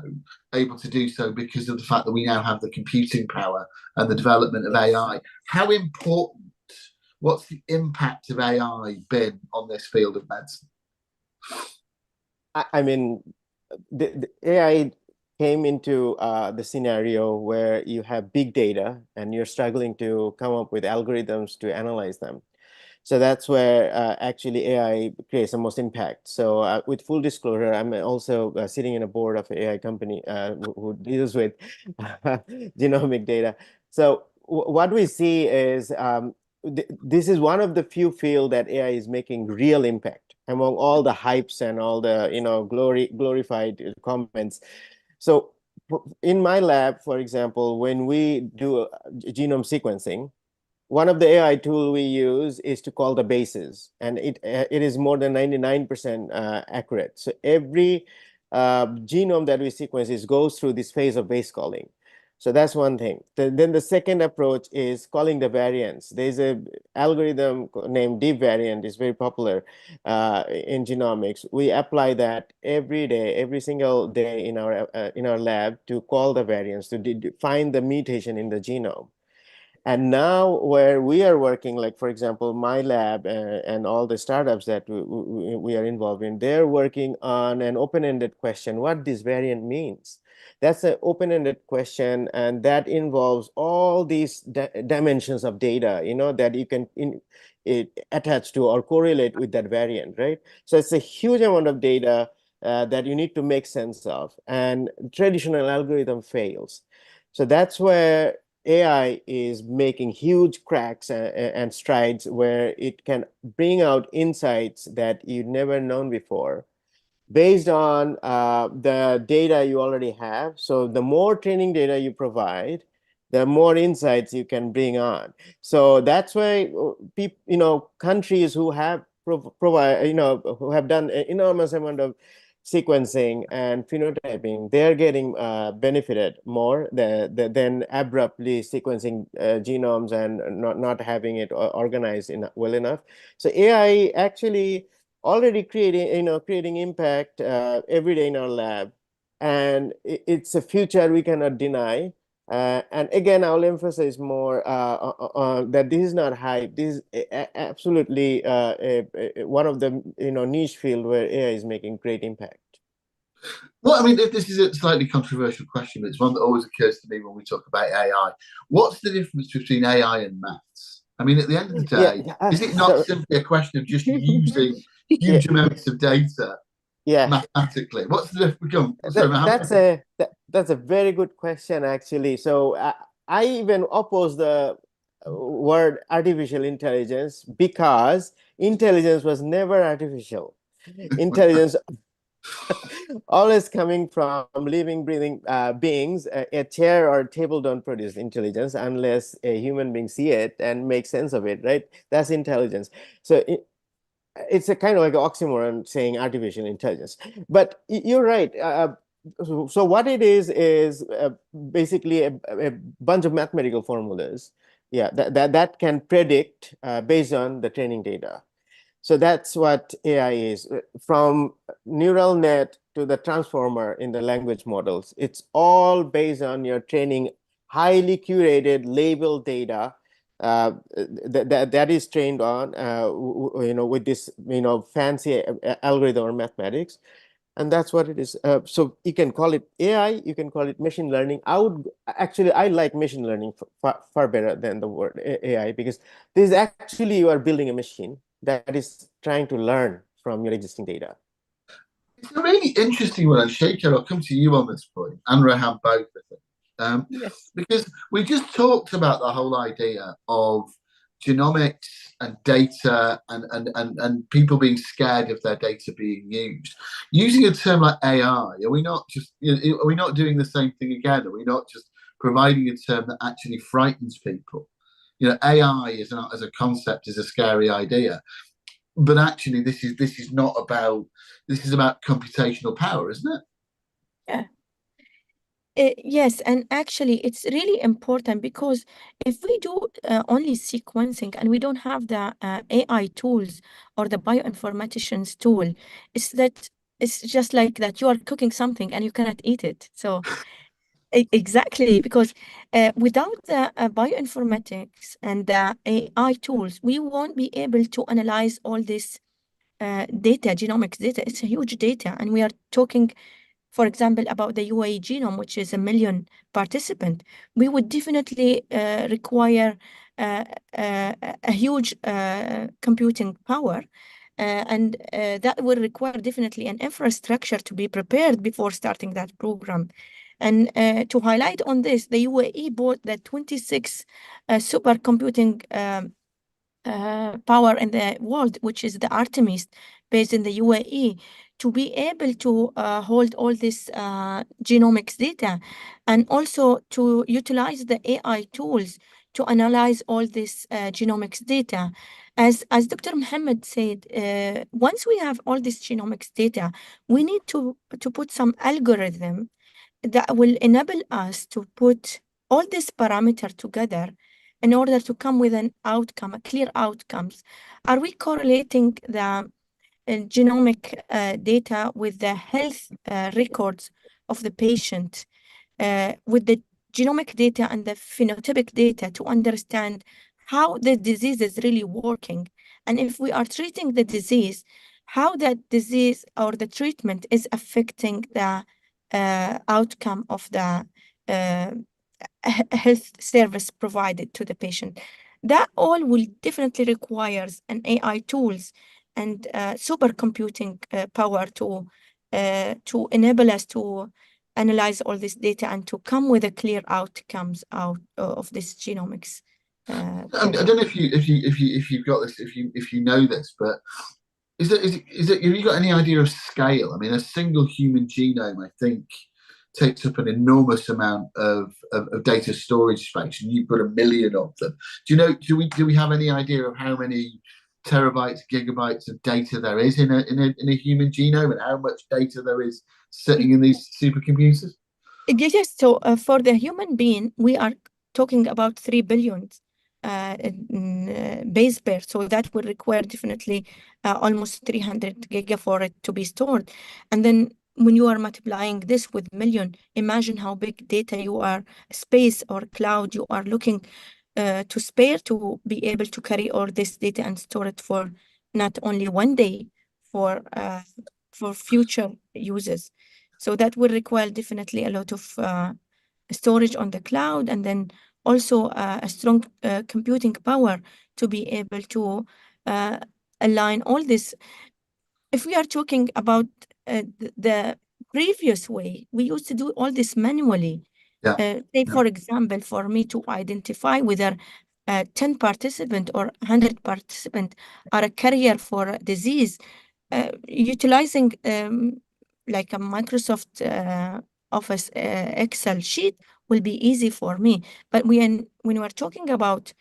[SPEAKER 1] able to do so because of the fact that we now have the computing power and the development of AI. How important, what's the impact of AI been on this field of medicine?
[SPEAKER 4] I mean, the AI came into the scenario where you have big data and you're struggling to come up with algorithms to analyze them. So that's where actually AI creates the most impact. So with full disclosure, I'm also sitting in a board of an AI company who deals with genomic data. So what we see is this is one of the few fields that AI is making real impact among all the hypes and all the glorified comments. So in my lab, for example, when we do genome sequencing, one of the AI tool we use is to call the bases, and it is more than 99% accurate. So every genome that we sequence goes through this phase of base calling. So that's one thing. Then the second approach is calling the variants. There's a algorithm named deep variant, is very popular in genomics. We apply that every day, every single day in our lab to call the variants, to find the mutation in the genome. And now where we are working, like, for example, my lab and all the startups that we are involved in, they're working on an open-ended question, what this variant means. That's an open-ended question, and that involves all these dimensions of data, that you can attach to or correlate with that variant, right? So it's a huge amount of data that you need to make sense of, and traditional algorithm fails. So that's where AI is making huge cracks and strides, where it can bring out insights that you've never known before based on the data you already have. So the more training data you provide, the more insights you can bring on. So that's why people, countries who have who have done an enormous amount of sequencing and phenotyping, they're getting benefited more than abruptly sequencing genomes and not having it organized well enough. So AI actually already creating impact every day in our lab, and it's a future we cannot deny. And again, I'll emphasize more that this is not hype. This is absolutely one of the niche field where AI is making great impact.
[SPEAKER 1] Well, I mean, this is a slightly controversial question, but it's one that always occurs to me when we talk about AI. What's the difference between AI and maths? I mean, at the end of the day, is it not simply a question of just using huge amounts of data mathematically? What's the difference?
[SPEAKER 4] That's a very good question, actually. So I even oppose the word artificial intelligence, because intelligence was never artificial. Intelligence always coming from living, breathing beings. A chair or a table don't produce intelligence unless a human being see it and make sense of it, right? That's intelligence. So it's a kind of like an oxymoron saying artificial intelligence. But you're right. So what it is basically a bunch of mathematical formulas, that can predict based on the training data. So that's what AI is. From neural net to the transformer in the language models, it's all based on your training highly curated labeled data that is trained on with this fancy algorithm or mathematics. And that's what it is. So you can call it AI, you can call it machine learning. I like machine learning far better than the word AI, because this is actually, you are building a machine that is trying to learn from your existing data.
[SPEAKER 1] It's a really interesting one, and Shaker, I'll come to you on this point, and Rayham both, I think.
[SPEAKER 3] Yes.
[SPEAKER 1] Because we just talked about the whole idea of genomics and data and people being scared of their data being used. Using a term like AI, are we not just, are we not doing the same thing again? Are we not just providing a term that actually frightens people? AI is not, as a concept, is a scary idea, but actually this is not about, this is about computational power, isn't it?
[SPEAKER 2] Yeah. Yes, and actually, it's really important because if we do only sequencing and we don't have the AI tools or the bioinformatician's tool, it's just like that you are cooking something and you cannot eat it. So exactly, because without the bioinformatics and the AI tools, we won't be able to analyze all this data, genomics data. It's a huge data, and we are talking, for example, about the UAE genome, which is 1 million participant. We would definitely require a huge computing power, and that will require definitely an infrastructure to be prepared before starting that program. And to highlight on this, the UAE bought the 26 supercomputing power in the world, which is the Artemis, based in the UAE, to be able to hold all this genomics data, and also to utilize the AI tools to analyze all this genomics data. As Dr. Mohammed said, once we have all this genomics data, we need to put some algorithm that will enable us to put all this parameter together in order to come with an outcome, a clear outcomes. Are we correlating the genomic data with the health records of the patient, with the genomic data and the phenotypic data to understand how the disease is really working? And if we are treating the disease, how that disease or the treatment is affecting the outcome of the health service provided to the patient. That all will definitely requires an AI tools and supercomputing power to enable us to analyze all this data and to come with a clear outcomes out of this genomics.
[SPEAKER 1] I don't know if you've got this, if you know this, but is it, have you got any idea of scale? I mean, a single human genome, I think, takes up an enormous amount of data storage space, and you've got 1 million of them. Do we have any idea of how many terabytes, gigabytes of data there is in a human genome, and how much data there is sitting in these supercomputers?
[SPEAKER 2] Yes, so for the human being, we are talking about 3 billion base pair. So that will require definitely almost 300 giga for it to be stored. And then when you are multiplying this with million, imagine how big data you are, space or cloud you are looking to spare to be able to carry all this data and store it for not only one day, for future uses. So that will require definitely a lot of storage on the cloud, and then also a strong computing power to be able to align all this. If we are talking about the previous way, we used to do all this manually. Say, for example, for me to identify whether 10 participant or 100 participant are a carrier for a disease, utilizing like a Microsoft Office Excel sheet will be easy for me. But when we're talking about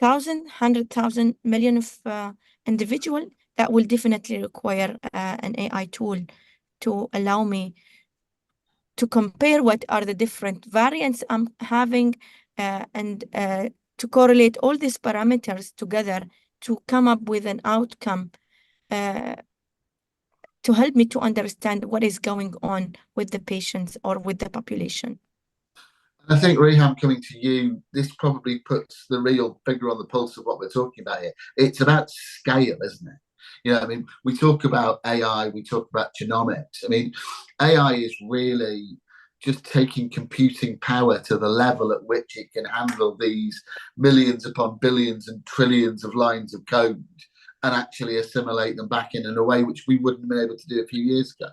[SPEAKER 2] 1,000, 100,000, million of individual, that will definitely require an AI tool to allow me to compare what are the different variants I'm having and to correlate all these parameters together to come up with an outcome to help me to understand what is going on with the patients or with the population.
[SPEAKER 1] I think, Reham, coming to you, this probably puts the real finger on the pulse of what we're talking about here. It's about scale, isn't it? I mean, we talk about AI, we talk about genomics. I mean, AI is really just taking computing power to the level at which it can handle these millions upon billions and trillions of lines of code and actually assimilate them back in a way which we wouldn't have been able to do a few years ago.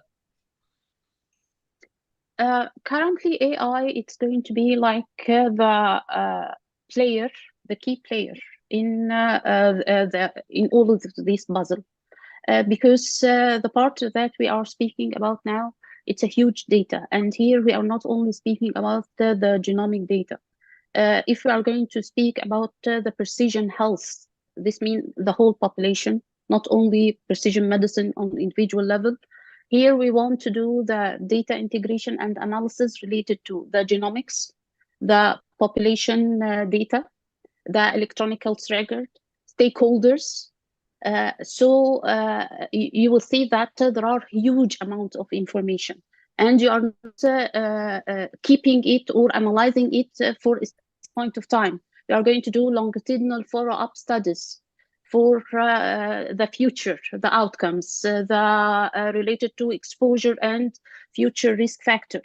[SPEAKER 3] Currently, AI, it's going to be like the key player in in all of these puzzle, because the part that we are speaking about now, it's a huge data, and here we are not only speaking about the genomic data. If we are going to speak about the precision health, this means the whole population, not only precision medicine on individual level. Here we want to do the data integration and analysis related to the genomics, the population data, the electronic health record, stakeholders. You will see that there are huge amounts of information, and you are not keeping it or analyzing it for a point of time. We are going to do longitudinal follow-up studies for the future, the outcomes, related to exposure and future risk factor.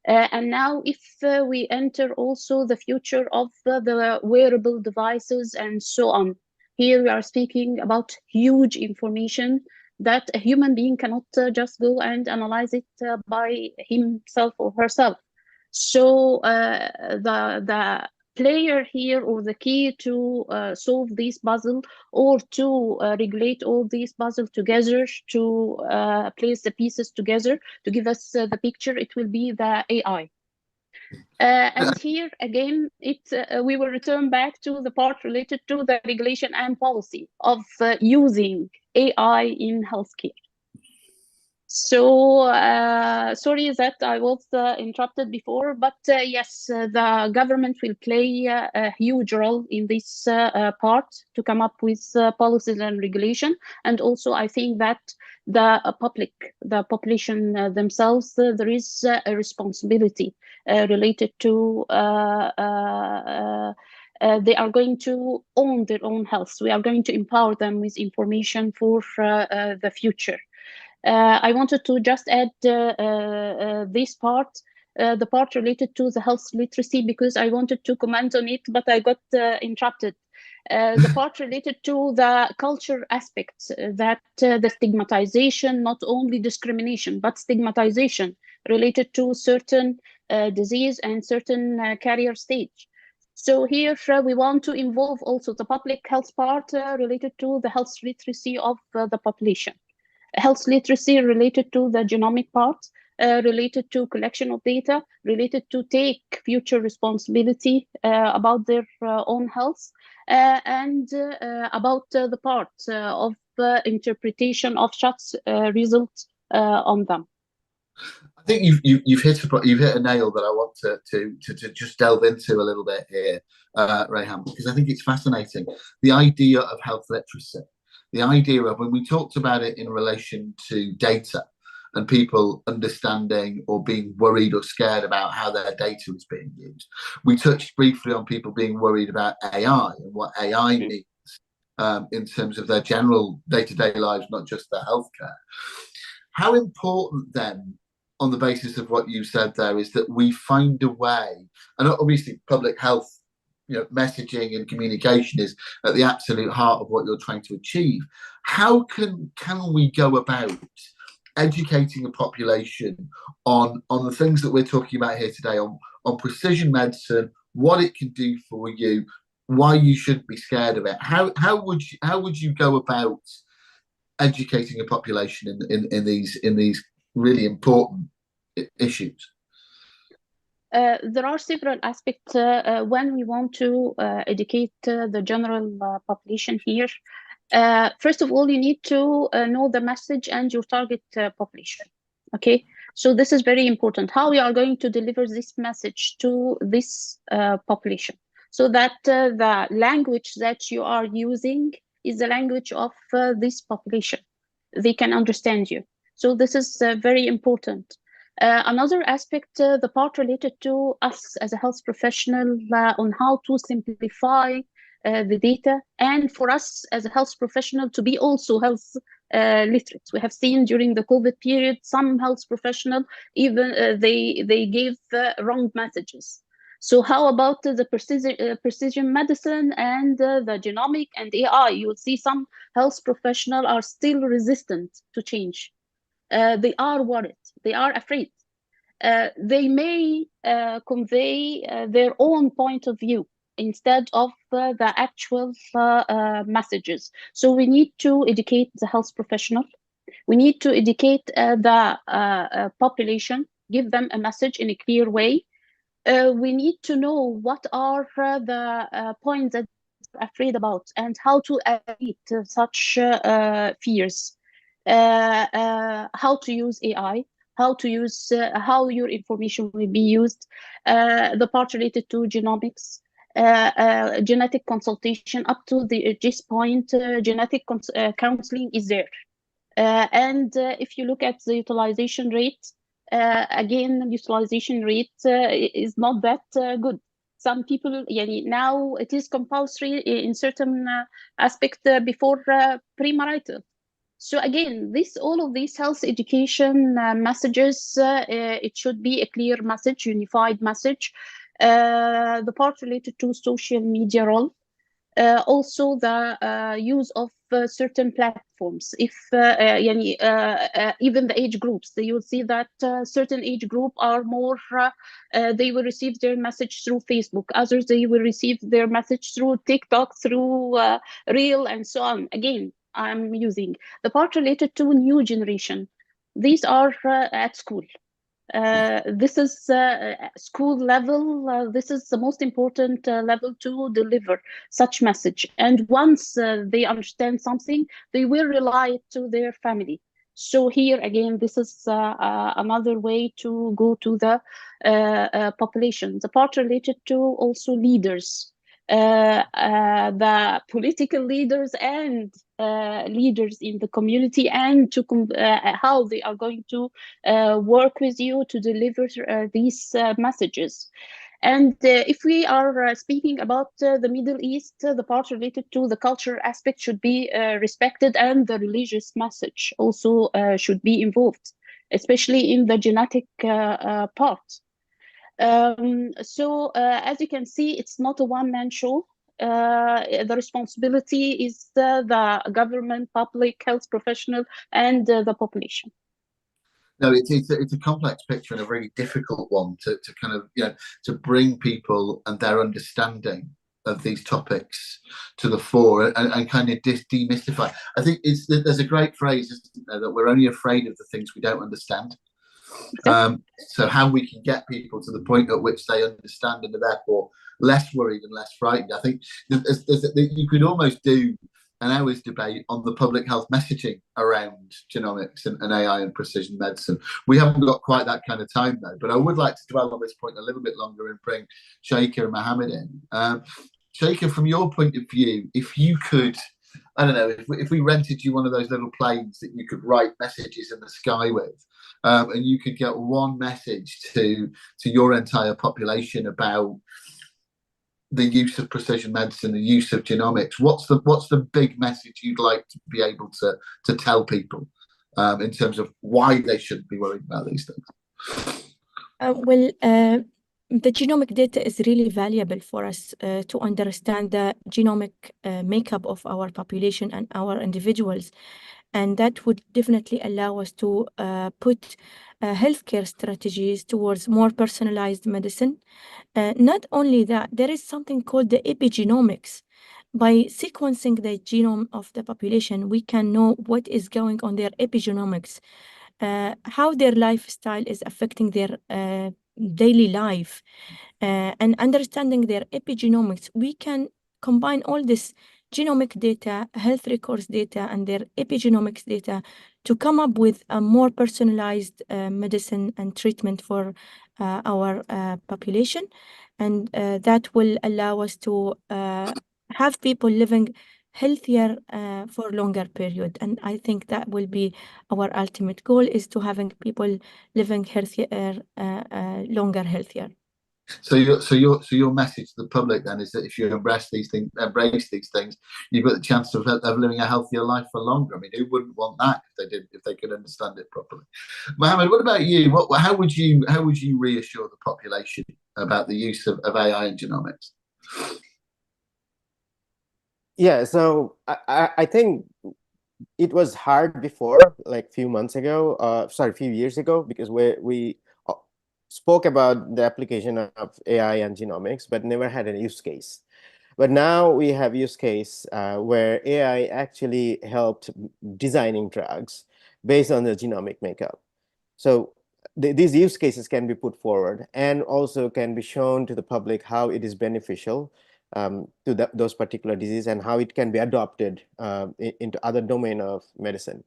[SPEAKER 3] And now if we enter also the future of the wearable devices and so on, here we are speaking about huge information that a human being cannot just go and analyze it by himself or herself. So the player here, or the key to solve this puzzle, or to regulate all these puzzles together, to place the pieces together to give us the picture, it will be the AI. And here again, we will return back to the part related to the regulation and policy of using AI in healthcare. So sorry that I was interrupted before, but yes, the government will play a huge role in this part to come up with policies and regulation. And also I think that the population themselves, there is a responsibility related to they are going to own their own health. We are going to empower them with information for the future. I wanted to just add this part, the part related to the health literacy, because I wanted to comment on it, but I got interrupted. The part related to the culture aspects, that the stigmatization, not only discrimination, but stigmatization related to certain disease and certain career stage. So here we want to involve also the public health part related to the health literacy of the population. Health literacy related to the genomic part, related to collection of data, related to take future responsibility about their own health, and about the part of interpretation of such results on them.
[SPEAKER 1] I think you've hit a nail that I want to just delve into a little bit here, Rayhan, because I think it's fascinating. The idea of health literacy, the idea of, when we talked about it in relation to data and people understanding or being worried or scared about how their data is being used, we touched briefly on people being worried about AI and what AI means in terms of their general day-to-day lives, not just their healthcare. How important then, on the basis of what you said there, is that we find a way, and obviously public health, messaging and communication is at the absolute heart of what you're trying to achieve. How can we go about educating a population on the things that we're talking about here today, on precision medicine, what it can do for you, why you shouldn't be scared of it? How would you go about educating a population in these really important issues?
[SPEAKER 3] There are several aspects when we want to educate the general population here. First of all, you need to know the message and your target population. Okay, so this is very important. How we are going to deliver this message to this population, so that the language that you are using is the language of this population. They can understand you. So this is very important. Another aspect, the part related to us as a health professional, on how to simplify the data, and for us as a health professional to be also health literate. We have seen during the COVID period, some health professional, even they gave wrong messages. So how about the precision medicine and the genomic and AI? You will see some health professionals are still resistant to change. They are worried. They are afraid. They may convey their own point of view, instead of the actual messages. So we need to educate the health professional. We need to educate the population, give them a message in a clear way. We need to know what are the points that they're afraid about and how to alleviate such fears. How to use AI, how to use how your information will be used, the part related to genomics, genetic consultation up to this point, genetic counseling is there. And if you look at the utilization rate, again, utilization rate is not that good. Some people, now it is compulsory in certain aspect before premarital. So again, all of these health education messages, it should be a clear message, unified message. The part related to social media role, also the use of certain platforms. If even the age groups, you'll see that certain age group are more, they will receive their message through Facebook. Others, they will receive their message through TikTok, through Reel, and so on. Again, I'm using the part related to new generation. These are at school. This is school level. This is the most important level to deliver such message. And once they understand something, they will rely to their family. So here again, this is another way to go to the population. The part related to also leaders, the political leaders and leaders in the community, and to how they are going to work with you to deliver these messages. And if we are speaking about the Middle East, the part related to the culture aspect should be respected, and the religious message also should be involved, especially in the genetic part. So as you can see, it's not a one-man show. The responsibility is the government, public health professional, and the population.
[SPEAKER 1] No, it's a complex picture and a very difficult one to kind of, to bring people and their understanding of these topics to the fore and kind of demystify. I think there's a great phrase, isn't there, that we're only afraid of the things we don't understand. So how we can get people to the point at which they understand and are therefore less worried and less frightened. I think you could almost do an hour's debate on the public health messaging around genomics and AI and precision medicine. We haven't got quite that kind of time though, but I would like to dwell on this point a little bit longer and bring Sheikha and Mohammed in. Sheikha, from your point of view, if you could, I don't know, if we rented you one of those little planes that you could write messages in the sky with, and you could get one message to your entire population about the use of precision medicine, the use of genomics, what's the big message you'd like to be able to tell people in terms of why they shouldn't be worried about these things?
[SPEAKER 2] The genomic data is really valuable for us to understand the genomic makeup of our population and our individuals. And that would definitely allow us to put healthcare strategies towards more personalized medicine. Not only that, there is something called the epigenomics. By sequencing the genome of the population, we can know what is going on their epigenomics, how their lifestyle is affecting their daily life, and understanding their epigenomics. We can combine all this genomic data, health records data, and their epigenomics data to come up with a more personalized medicine and treatment for our population. And that will allow us to have people living healthier for a longer period. And I think that will be our ultimate goal, is to having people living healthier, longer healthier.
[SPEAKER 1] So your message to the public then is that if you embrace these things, you've got the chance of living a healthier life for longer. I mean, who wouldn't want that if they could understand it properly? Mohammed, what about you? How would you reassure the population about the use of AI and genomics?
[SPEAKER 4] Yeah, so I think it was hard before, like a few years ago, because spoke about the application of AI and genomics, but never had a use case. But now we have use case where AI actually helped designing drugs based on the genomic makeup. So these use cases can be put forward and also can be shown to the public how it is beneficial to those particular diseases and how it can be adopted into other domain of medicine.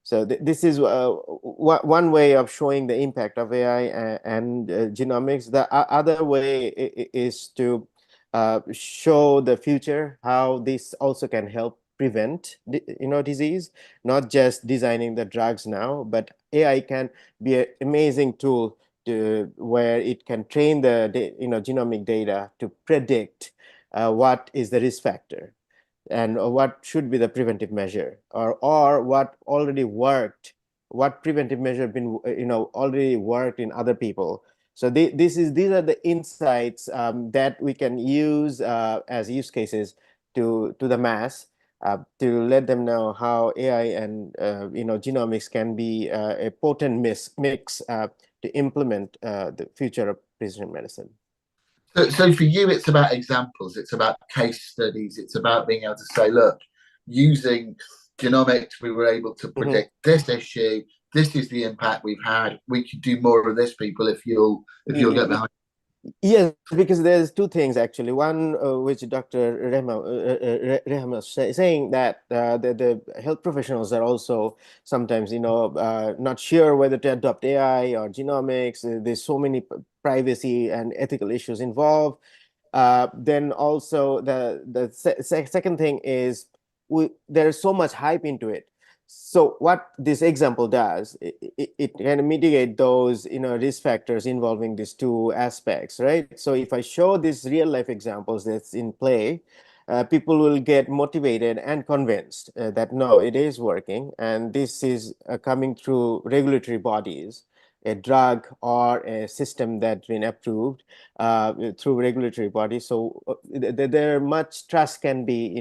[SPEAKER 4] So this is one way of showing the impact of AI and genomics. The other way is to show the future, how this also can help prevent disease, not just designing the drugs now, but AI can be an amazing tool where it can train the genomic data to predict what is the risk factor and what should be the preventive measure, or what already worked, what preventive measure been already worked in other people. So these are the insights that we can use as use cases to the mass to let them know how AI and genomics can be a potent mix to implement the future of precision medicine.
[SPEAKER 1] So for you, it's about examples, it's about case studies, it's about being able to say, look, using genomics, we were able to predict this issue. This is the impact we've had. We could do more of this, people, if you'll get behind.
[SPEAKER 4] Yes, because there's two things actually. One, which Dr. Reham was saying, that the health professionals are also sometimes, not sure whether to adopt AI or genomics. There's so many privacy and ethical issues involved. Then also the second thing is there's so much hype into it. So what this example does, it can mitigate those risk factors involving these two aspects, right? So if I show these real life examples that's in play, people will get motivated and convinced that no, it is working, and this is coming through regulatory bodies, a drug or a system that's been approved through regulatory bodies. So there much trust can be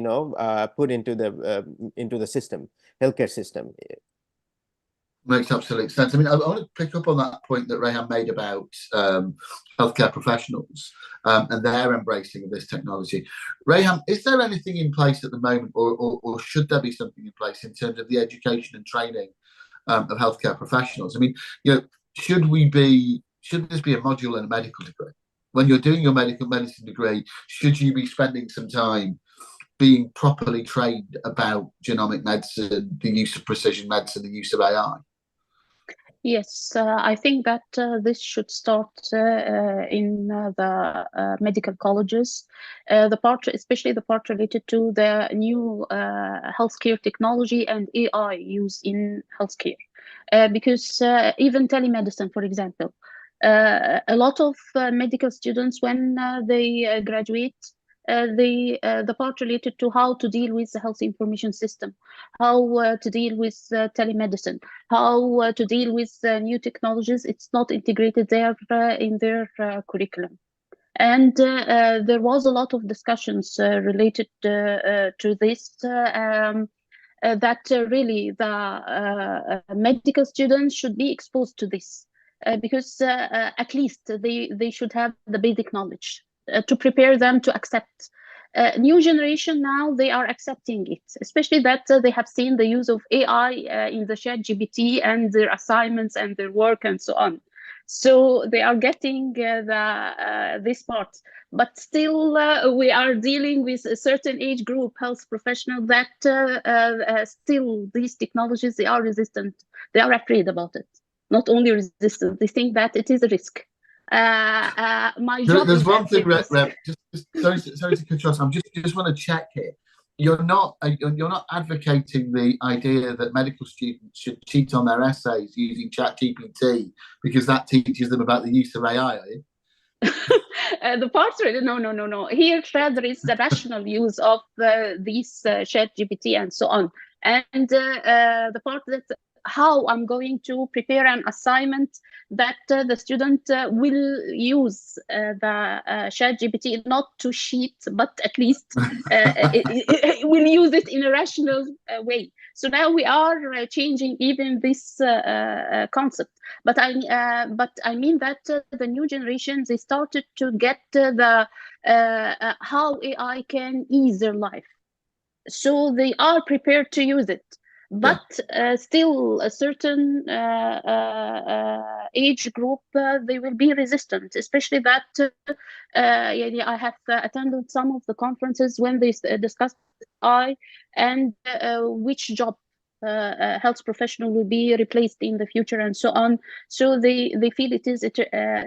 [SPEAKER 4] put into the system, healthcare system.
[SPEAKER 1] Makes absolute sense. I mean, I want to pick up on that point that Rehan made about healthcare professionals and their embracing of this technology. Rehan, is there anything in place at the moment, or should there be something in place in terms of the education and training of healthcare professionals? I mean, should this be a module in a medical degree? When you're doing your medical medicine degree, should you be spending some time being properly trained about genomic medicine, the use of precision medicine, the use of AI?
[SPEAKER 3] Yes, I think that this should start in the medical colleges. Especially the part related to the new healthcare technology and AI use in healthcare. Because even telemedicine, for example, a lot of medical students, when they graduate, the part related to how to deal with the health information system, how to deal with telemedicine, how to deal with new technologies, it's not integrated there in their curriculum. And there was a lot of discussions related to this, that really the medical students should be exposed to this, because at least they should have the basic knowledge to prepare them to accept. New generation now, they are accepting it, especially that they have seen the use of AI in the ChatGPT and their assignments and their work and so on. So they are getting this part. But still, we are dealing with a certain age group, health professional, that still these technologies, they are resistant. They are afraid about it. Not only resistant, they think that it is a risk. My job
[SPEAKER 1] There's
[SPEAKER 3] is
[SPEAKER 1] one thing,
[SPEAKER 3] risk.
[SPEAKER 1] sorry to cut you off. I just want to check here. You're not advocating the idea that medical students should cheat on their essays using ChatGPT because that teaches them about the use of AI, are you?
[SPEAKER 3] The parts, no. Here, there is the rational use of these ChatGPT and so on. And the part that how I'm going to prepare an assignment that the student will use the ChatGPT not to cheat, but at least it will use it in a rational way. So now we are changing even this concept. But I mean that the new generations, they started to get the how AI can ease their life. So they are prepared to use it, but still a certain age group, they will be resistant, especially that I have attended some of the conferences when they discussed AI and which job health professional will be replaced in the future and so on. So they feel it is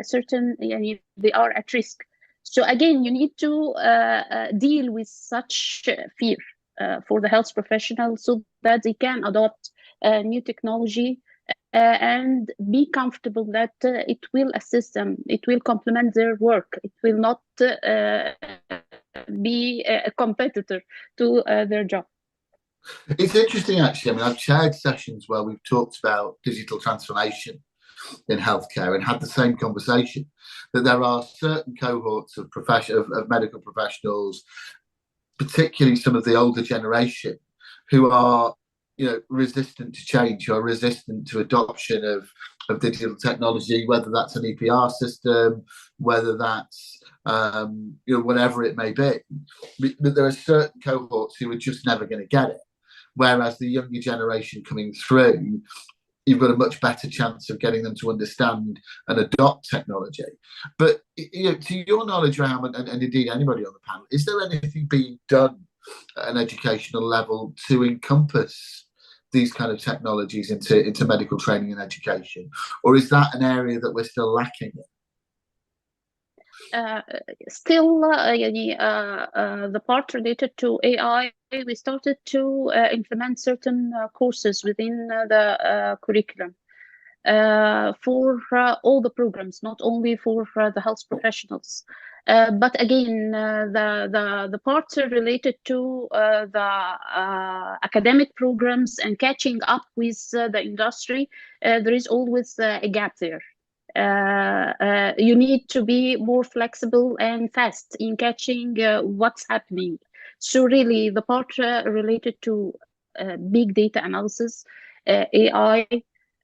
[SPEAKER 3] certain, they are at risk. So again, you need to deal with such fear for the health professionals so that they can adopt new technology and be comfortable that it will assist them, it will complement their work, it will not be a competitor to their job.
[SPEAKER 1] It's interesting, actually. I mean, I've chaired sessions where we've talked about digital transformation in healthcare and had the same conversation, that there are certain cohorts of medical professionals, particularly some of the older generation, who are resistant to change, who are resistant to adoption of digital technology, whether that's an EPR system, whether that's whatever it may be. But there are certain cohorts who are just never going to get it. Whereas the younger generation coming through, you've got a much better chance of getting them to understand and adopt technology. But to your knowledge, Ram, and indeed anybody on the panel, is there anything being done at an educational level to encompass these kind of technologies into medical training and education? Or is that an area that we're still lacking in?
[SPEAKER 3] Still, the part related to AI, we started to implement certain courses within the curriculum for all the programs, not only for the health professionals. But again, the parts related to the academic programs and catching up with the industry, there is always a gap there. You need to be more flexible and fast in catching what's happening. So really, the part related to big data analysis, AI,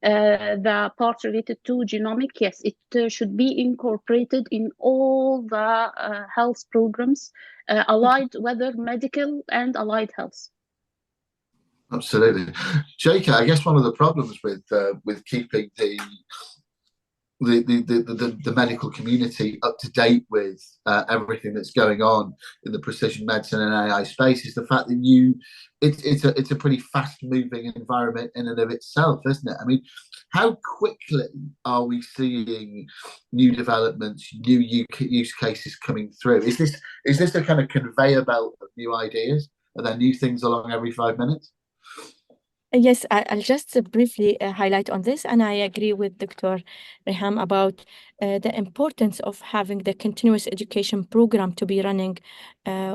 [SPEAKER 3] the part related to genomic, yes, it should be incorporated in all the health programs, allied, whether medical and allied health.
[SPEAKER 1] Absolutely. Jake, I guess one of the problems with keeping the medical community up to date with everything that's going on in the precision medicine and AI space is the fact that it's a pretty fast moving environment in and of itself, isn't it? I mean, how quickly are we seeing new developments, new use cases coming through? Is this a kind of conveyor belt of new ideas? Are there new things along every 5 minutes?
[SPEAKER 2] Yes, I'll just briefly highlight on this, and I agree with Dr. Reham about the importance of having the continuous education program to be running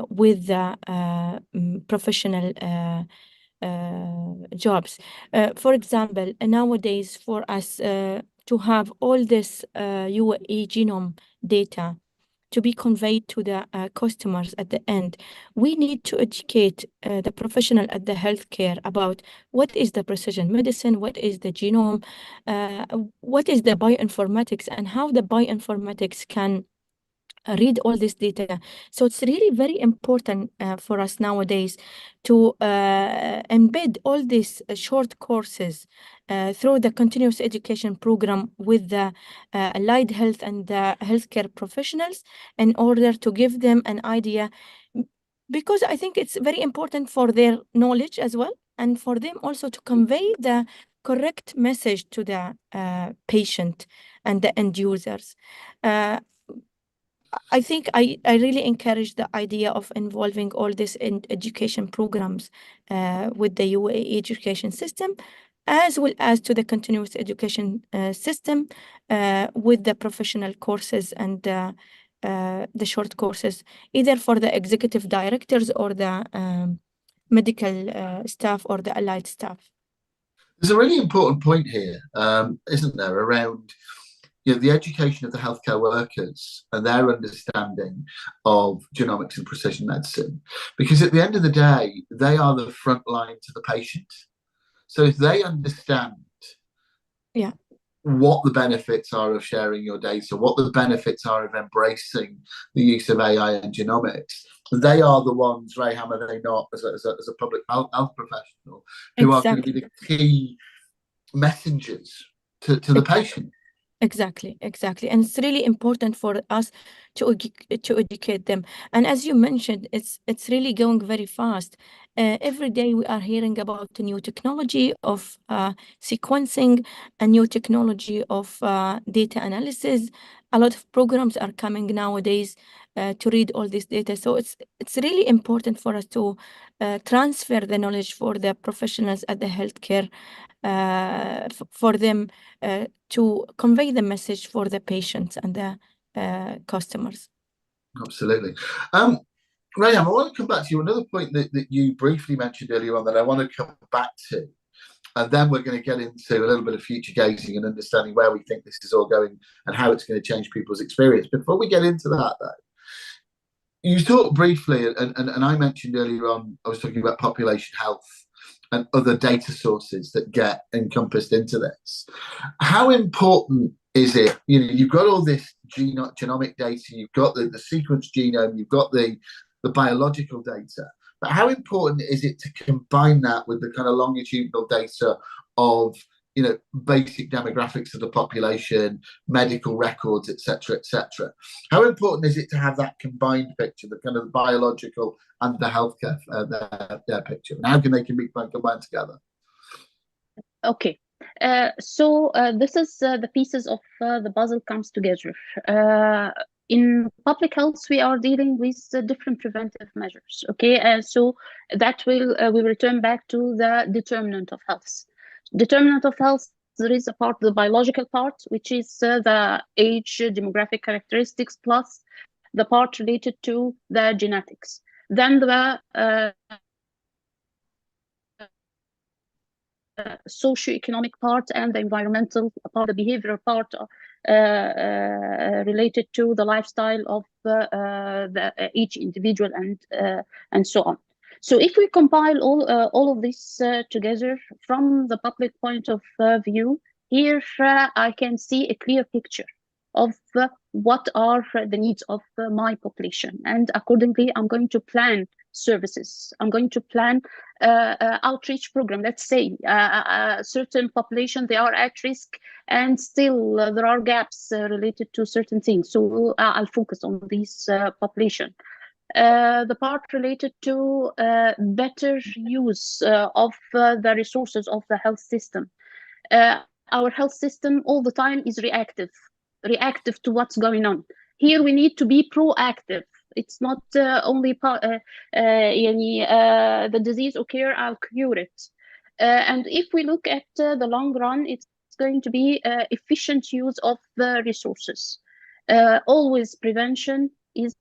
[SPEAKER 2] with the professional jobs. For example, nowadays for us to have all this UAE genome data to be conveyed to the customers at the end, we need to educate the professional at the healthcare about what is the precision medicine, what is the genome, what is the bioinformatics, and how the bioinformatics can read all this data. So it's really very important for us nowadays to embed all these short courses through the continuous education program with the allied health and the healthcare professionals in order to give them an idea, because I think it's very important for their knowledge as well, and for them also to convey the correct message to the patient and the end users. I think I really encourage the idea of involving all this in education programs with the UAE education system, as well as to the continuous education system with the professional courses and the short courses, either for the executive directors or the medical staff or the allied staff.
[SPEAKER 1] There's a really important point here, isn't there, around the education of the healthcare workers and their understanding of genomics and precision medicine, because at the end of the day, they are the front line to the patient. So if they understand what the benefits are of sharing your data, what the benefits are of embracing the use of AI and genomics, they are the ones, Rayham, are they not, as a public health professional, who are going to be the key messengers to the patient.
[SPEAKER 2] Exactly. And it's really important for us to educate them. And as you mentioned, it's really going very fast. Every day we are hearing about a new technology of sequencing, a new technology of data analysis. A lot of programs are coming nowadays to read all this data. So it's really important for us to transfer the knowledge for the professionals at the healthcare, for them to convey the message for the patients and the customers.
[SPEAKER 1] Absolutely. Rayham, I want to come back to you. Another point that you briefly mentioned earlier on that I want to come back to, and then we're going to get into a little bit of future gazing and understanding where we think this is all going and how it's going to change people's experience. Before we get into that, though, you talked briefly, and I mentioned earlier on, I was talking about population health and other data sources that get encompassed into this. How important is it? You've got all this genomic data, you've got the sequence genome, you've got the biological data, but how important is it to combine that with the kind of longitudinal data of basic demographics of the population, medical records, etc., etc.? How important is it to have that combined picture, the kind of biological and the healthcare their picture? And how can they combine together?
[SPEAKER 3] Okay, so this is the pieces of the puzzle comes together. In public health, we are dealing with different preventive measures. Okay, so that will we return back to the determinant of health. Determinant of health, there is a part, the biological part, which is the age, demographic characteristics, plus the part related to the genetics. Then the socioeconomic part and the environmental part, the behavioral part related to the lifestyle of each individual and so on. So if we compile all of this together from the public point of view, here I can see a clear picture of what are the needs of my population, and accordingly I'm going to plan services. I'm going to plan outreach program. Let's say a certain population, they are at risk, and still there are gaps related to certain things. So I'll focus on this population. The part related to better use of the resources of the health system. Our health system all the time is reactive to what's going on. Here we need to be proactive. It's not only the disease occur, I'll cure it. And if we look at the long run, it's going to be efficient use of the resources. Always prevention is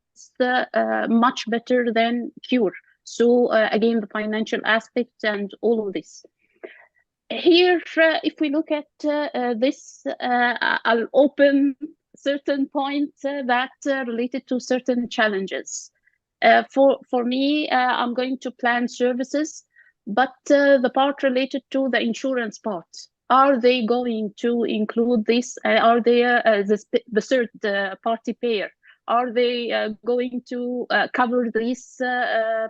[SPEAKER 3] much better than cure. So again, the financial aspect and all of this. Here, if we look at this, I'll open certain points that related to certain challenges. For me, I'm going to plan services, but the part related to the insurance part, are they going to include this? Are they the third party payer? Are they going to cover these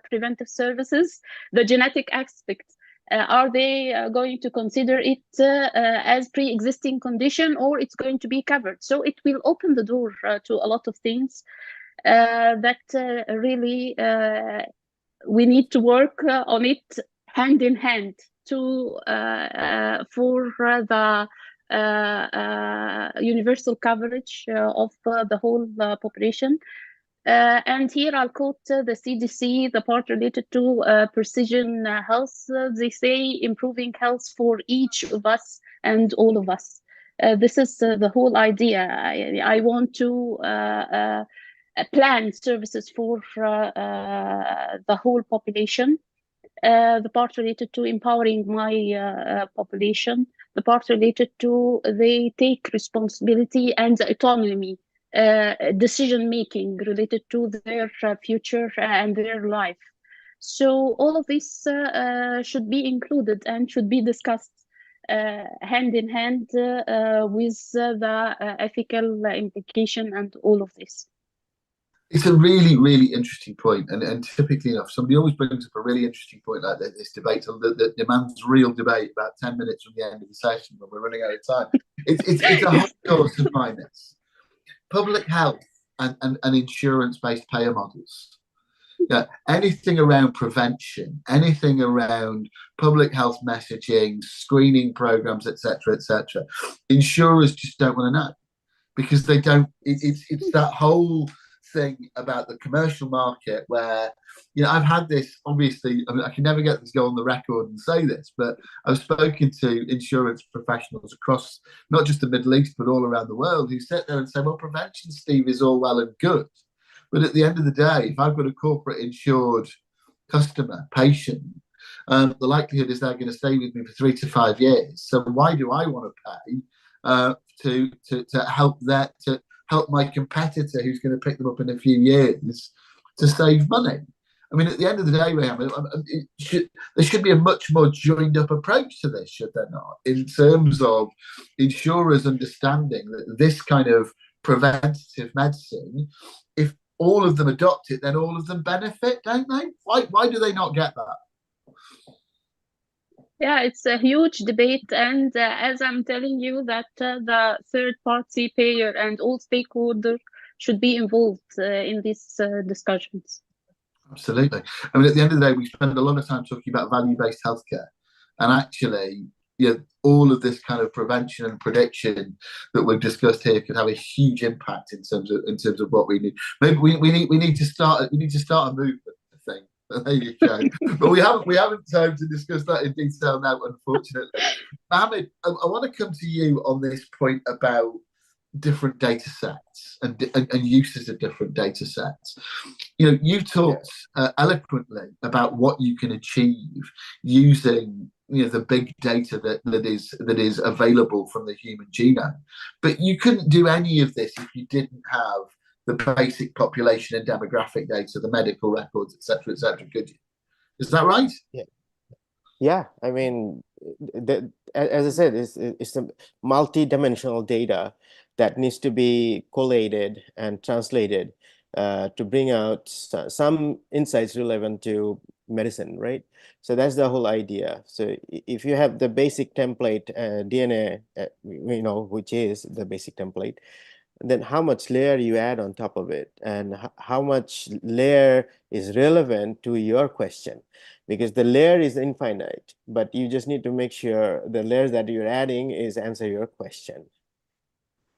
[SPEAKER 3] preventive services? The genetic aspect. Are they going to consider it as pre-existing condition, or it's going to be covered? So it will open the door to a lot of things that really we need to work on it hand in hand to for the universal coverage of the whole population. And here I'll quote the CDC, the part related to precision health. They say improving health for each of us and all of us. This is the whole idea. I want to plan services for the whole population. the part related to empowering my population, the part related to they take responsibility and autonomy, decision making related to their future and their life. So all of this should be included and should be discussed hand in hand with the ethical implication and all of this.
[SPEAKER 1] It's a really, really interesting point, and typically enough, somebody always brings up a really interesting point like this debate that demands real debate about 10 minutes from the end of the session when we're running out of time. It's a whole course of finance, public health, and insurance-based payer models. Yeah, anything around prevention, anything around public health messaging, screening programs, etc., etc. Insurers just don't want to know because they don't. It's that whole thing about the commercial market where, you know, I've had this, obviously, I mean, I can never get this to go on the record and say this, but I've spoken to insurance professionals across not just the Middle East, but all around the world who sit there and say, well, prevention, Steve, is all well and good. But at the end of the day, if I've got a corporate insured customer, patient, the likelihood is they're going to stay with me for 3 to 5 years. So why do I want to pay to help my competitor who's going to pick them up in a few years to save money? I mean, at the end of the day, there should be a much more joined up approach to this, should there not? In terms of insurers understanding that this kind of preventative medicine, if all of them adopt it, then all of them benefit, don't they? Why do they not get that?
[SPEAKER 3] Yeah, it's a huge debate, and as I'm telling you, that the third-party payer and all stakeholders should be involved in these discussions.
[SPEAKER 1] Absolutely. I mean, at the end of the day, we spend a lot of time talking about value-based healthcare, and actually, you know, all of this kind of prevention and prediction that we've discussed here could have a huge impact in terms of what we need. Maybe we need to start a movement, I think. There you go. But we haven't time to discuss that in detail now, unfortunately. Mohammed, I want to come to you on this point about different data sets and uses of different data sets. You know, you talked eloquently about what you can achieve using, you know, the big data that is available from the human genome, but you couldn't do any of this if you didn't have the basic population and demographic data, the medical records, etc., could you? Is that right?
[SPEAKER 4] Yeah. I mean, as I said, it's a multi-dimensional data that needs to be collated and translated to bring out some insights relevant to medicine, right? So that's the whole idea. So if you have the basic template DNA, you know, which is the basic template, then how much layer you add on top of it, and how much layer is relevant to your question, because the layer is infinite, but you just need to make sure the layers that you're adding is answer your question.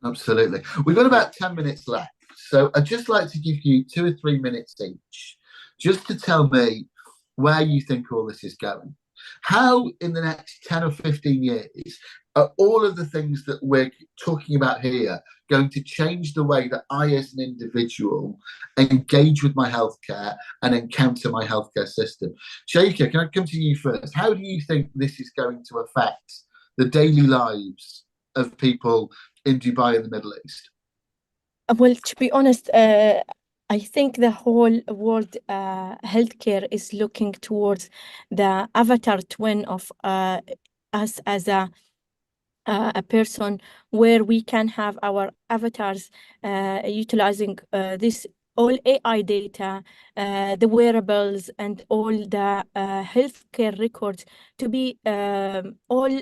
[SPEAKER 1] Absolutely. We've got about 10 minutes left, so I'd just like to give you 2 or 3 minutes each just to tell me where you think all this is going. How in the next 10 or 15 years are all of the things that we're talking about here going to change the way that I as an individual engage with my healthcare and encounter my healthcare system? Sheikha, can I come to you first? How do you think this is going to affect the daily lives of people in Dubai and the Middle East?
[SPEAKER 2] Well, to be honest, I think the whole world healthcare is looking towards the avatar twin of us as a person, where we can have our avatars utilizing this all AI data, the wearables, and all the healthcare records to be all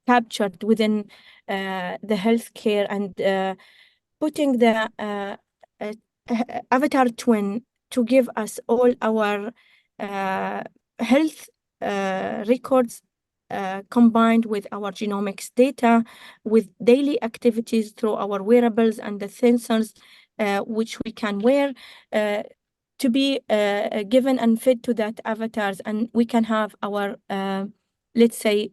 [SPEAKER 2] captured within the healthcare, and putting the avatar twin to give us all our health records combined with our genomics data, with daily activities through our wearables and the sensors which we can wear, to be given and fed to that avatars, and we can have our let's say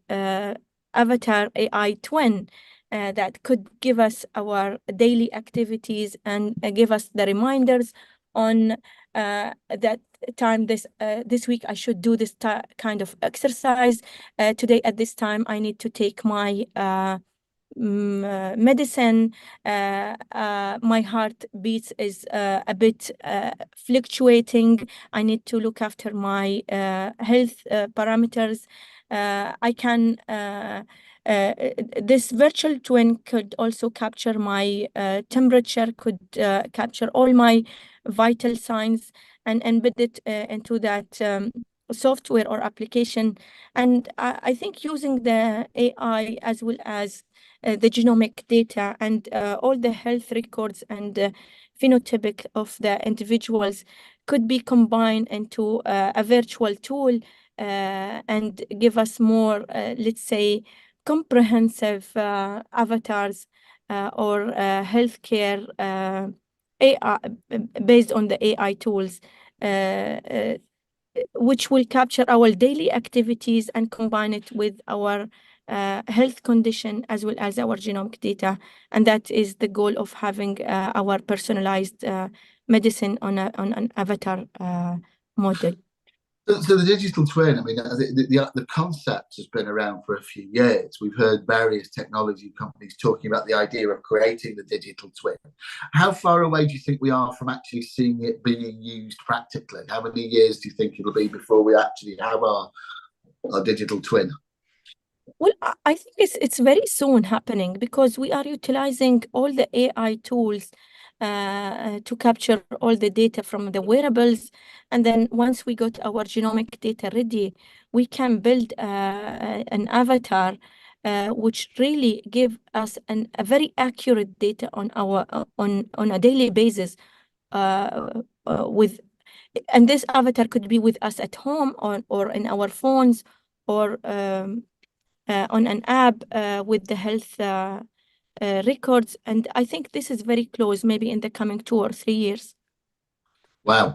[SPEAKER 2] avatar AI twin that could give us our daily activities and give us the reminders on that time this week I should do this kind of exercise. Today at this time I need to take my medicine. My heart beats is a bit fluctuating. I need to look after my health parameters. I can this virtual twin could also capture my temperature, could capture all my vital signs and embed it into that software or application. And I think using the AI as well as the genomic data and all the health records and phenotypic of the individuals could be combined into a virtual tool and give us more, let's say, comprehensive avatars or healthcare AI based on the AI tools, which will capture our daily activities and combine it with our health condition as well as our genomic data. And that is the goal of having our personalized medicine on an avatar model.
[SPEAKER 1] So the digital twin, I mean, the concept has been around for a few years. We've heard various technology companies talking about the idea of creating the digital twin. How far away do you think we are from actually seeing it being used practically? How many years do you think it'll be before we actually have our digital twin?
[SPEAKER 2] Well, I think it's very soon happening because we are utilizing all the AI tools to capture all the data from the wearables. And then once we got our genomic data ready, we can build an avatar which really give us a very accurate data on our on a daily basis with, and this avatar could be with us at home or in our phones or on an app with the health records. And I think this is very close, maybe in the coming 2 or 3 years.
[SPEAKER 1] Wow.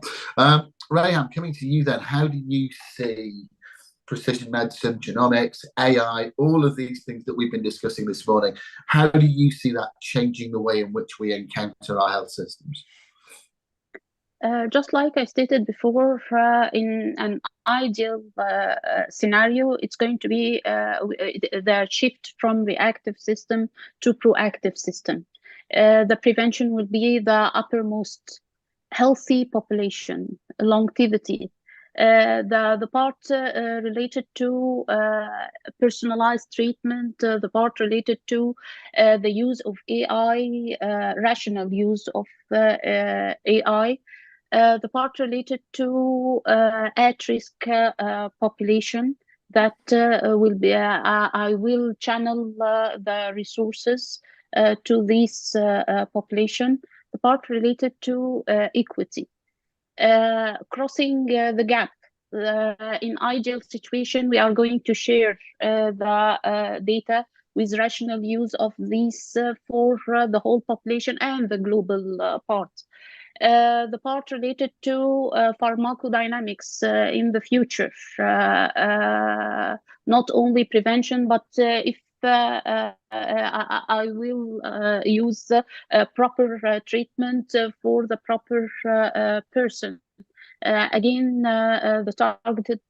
[SPEAKER 1] Rayhan, coming to you then, how do you see precision medicine, genomics, AI, all of these things that we've been discussing this morning, how do you see that changing the way in which we encounter our health systems?
[SPEAKER 3] Just like I stated before, in an ideal scenario, it's going to be the shift from reactive system to proactive system. The prevention will be the uppermost healthy population, longevity. The part related to personalized treatment, the part related to the use of AI, rational use of AI, the part related to at-risk population that will be, I will channel the resources to this population. The part related to equity, crossing the gap. In ideal situation, we are going to share the data with rational use of these for the whole population and the global part. The part related to pharmacodynamics in the future, not only prevention, but if I will use proper treatment for the proper person. Again, the targeted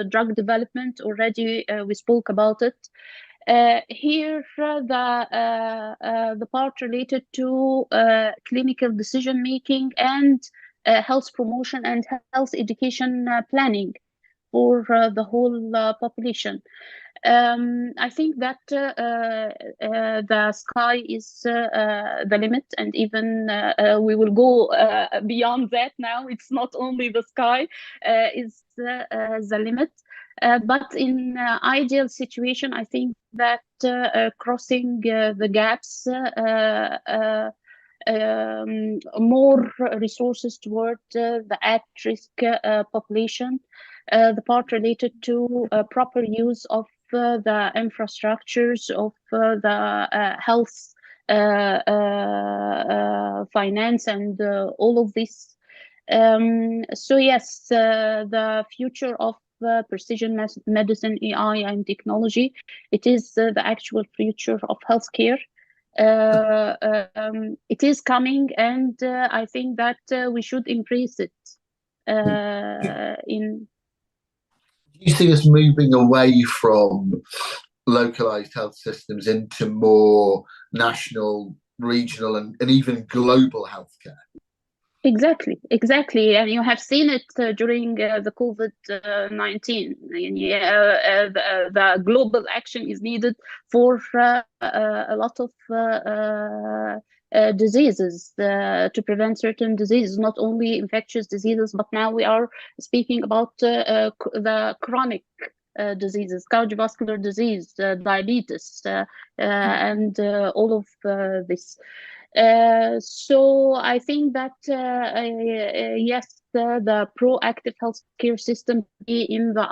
[SPEAKER 3] drug development, already we spoke about it. Here, the part related to clinical decision making and health promotion and health education planning for the whole population. I think that the sky is the limit, and even we will go beyond that now. It's not only the sky is the limit. But in ideal situation, I think that crossing the gaps, more resources toward the at-risk population, the part related to proper use of the infrastructures of the health, finance, and all of this. So yes, the future of precision medicine, AI, and technology, it is the actual future of healthcare. It is coming, and I think that we should embrace it. in.
[SPEAKER 1] Do you see us moving away from localized health systems into more national, regional, and even global healthcare?
[SPEAKER 3] Exactly, and you have seen it during the COVID-19. The global action is needed for a lot of diseases, to prevent certain diseases, not only infectious diseases, but now we are speaking about the chronic diseases, cardiovascular disease, diabetes, and all of this. So I think that yes, the proactive healthcare system be in the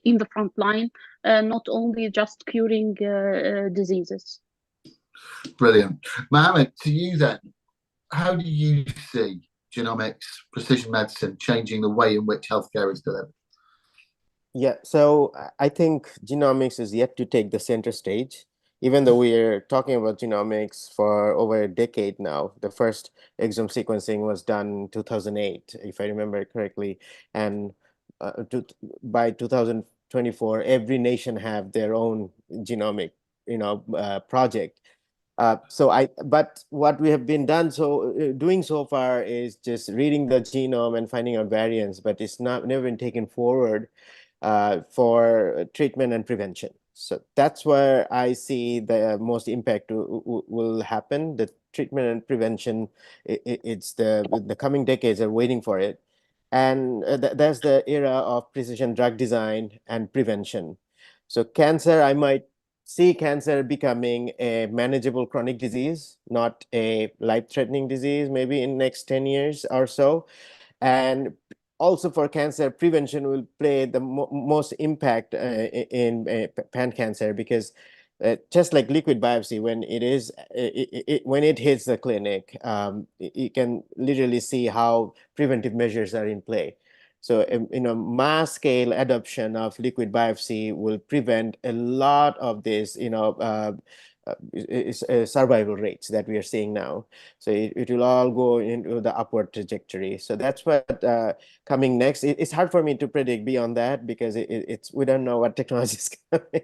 [SPEAKER 3] in the front line, not only just curing diseases.
[SPEAKER 1] Brilliant. Mohammed, to you then, how do you see genomics, precision medicine changing the way in which healthcare is delivered?
[SPEAKER 4] Yeah, so I think genomics is yet to take the center stage, even though we're talking about genomics for over a decade now. The first exome sequencing was done in 2008, if I remember correctly. And by 2024, every nation have their own genomic, project. But what we have been doing so far is just reading the genome and finding out variants, but it's never been taken forward for treatment and prevention. So that's where I see the most impact will happen. The treatment and prevention, it's the coming decades are waiting for it. And that's the era of precision drug design and prevention. So cancer, I might see cancer becoming a manageable chronic disease, not a life-threatening disease, maybe in next 10 years or so. And also for cancer, prevention will play the most impact in pan cancer, because just like liquid biopsy, when when it hits the clinic, you can literally see how preventive measures are in play. So, mass scale adoption of liquid biopsy will prevent a lot of this, survival rates that we are seeing now. So it will all go into the upward trajectory. So that's what coming next. It's hard for me to predict beyond that, because we don't know what technology is coming.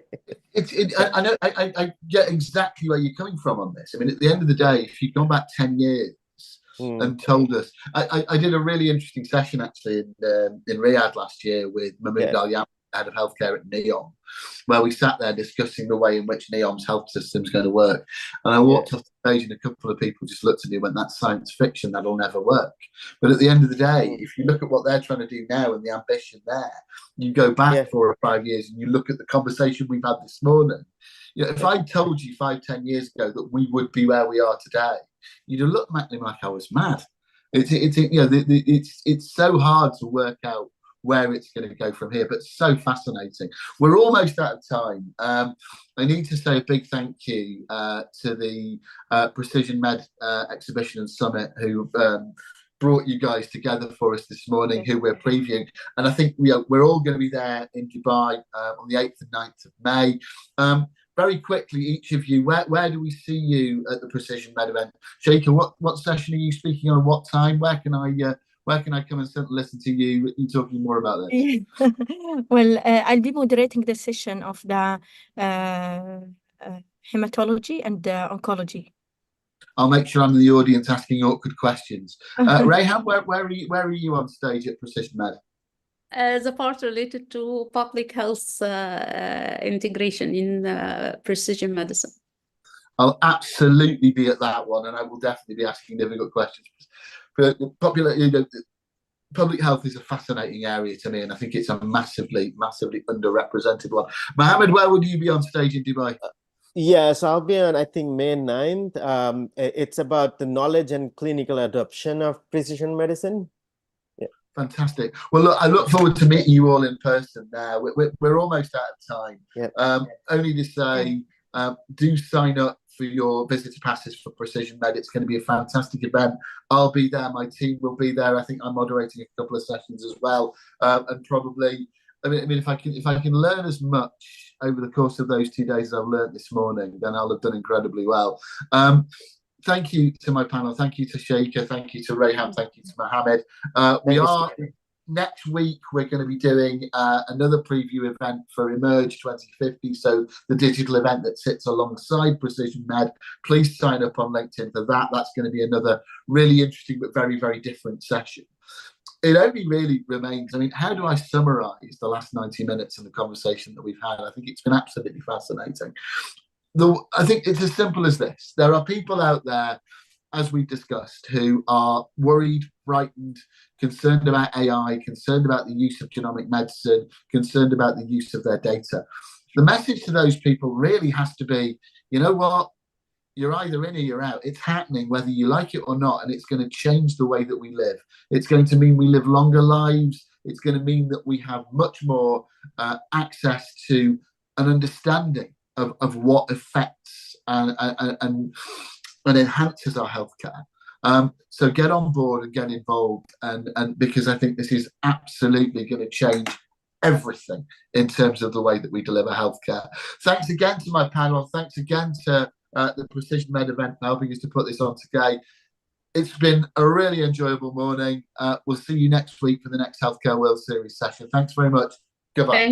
[SPEAKER 1] I know, I get exactly where you're coming from on this. I mean, at the end of the day, if you've gone back 10 years and told us, I did a really interesting session actually in Riyadh last year with Mahmoud Al-Yam, head of healthcare at NEOM, where we sat there discussing the way in which NEOM's health system is going to work. And I walked off the stage and a couple of people just looked at me and went, "That's science fiction, that'll never work." But at the end of the day, if you look at what they're trying to do now and the ambition there, you go back 4 or 5 years and you look at the conversation we've had this morning. If I told you 5-10 years ago that we would be where we are today, you'd have looked at me like I was mad. It's so hard to work out where it's going to go from here, but so fascinating. We're almost out of time. I need to say a big thank you to the PrecisionMed Exhibition and Summit, who brought you guys together for us this morning, who we're previewing. And I think we're all going to be there in Dubai on the 8th and 9th of May. Very quickly, each of you, where do we see you at the PrecisionMed event? Sheikha, what session are you speaking on? What time? Where can I come and listen to you talking more about this?
[SPEAKER 2] Well, I'll be moderating the session of the hematology and oncology.
[SPEAKER 1] I'll make sure I'm in the audience asking awkward questions. Rayhan, where are you on stage at PrecisionMed?
[SPEAKER 5] The part related to public health integration in precision medicine.
[SPEAKER 1] I'll absolutely be at that one, and I will definitely be asking difficult questions. Public health is a fascinating area to me, and I think it's a massively underrepresented one. Mohammed, where would you be on stage in Dubai?
[SPEAKER 4] Yes, I'll be on, I think, May 9th. It's about the knowledge and clinical adoption of precision medicine.
[SPEAKER 1] Fantastic. Well, look, I look forward to meeting you all in person there. We're almost out of time. Only to say, do sign up for your visitor passes for PrecisionMed. It's going to be a fantastic event. I'll be there. My team will be there. I think I'm moderating a couple of sessions as well. And probably, I mean, if I can learn as much over the course of those 2 days as I've learned this morning, then I'll have done incredibly well. thank you to my panel. Thank you to Sheikha. Thank you to Rayhan. Thank you to Mohammed. Next week, we're going to be doing another preview event for Emerge 2050. So the digital event that sits alongside PrecisionMed. Please sign up on LinkedIn for that. That's going to be another really interesting but very, very different session. It only really remains, I mean, how do I summarize the last 90 minutes and the conversation that we've had? I think it's been absolutely fascinating. I think it's as simple as this. There are people out there, as we discussed, who are worried, frightened, concerned about AI, concerned about the use of genomic medicine, concerned about the use of their data. The message to those people really has to be, you know what? You're either in or you're out. It's happening whether you like it or not, and it's going to change the way that we live. It's going to mean we live longer lives. It's going to mean that we have much more access to an understanding of what affects and enhances our healthcare. So get on board and get involved, and because I think this is absolutely going to change everything in terms of the way that we deliver healthcare. Thanks again to my panel. Thanks again to the PrecisionMed event for helping us to put this on today. It's been a really enjoyable morning. We'll see you next week for the next Healthcare World Series session. Thanks very much. Goodbye.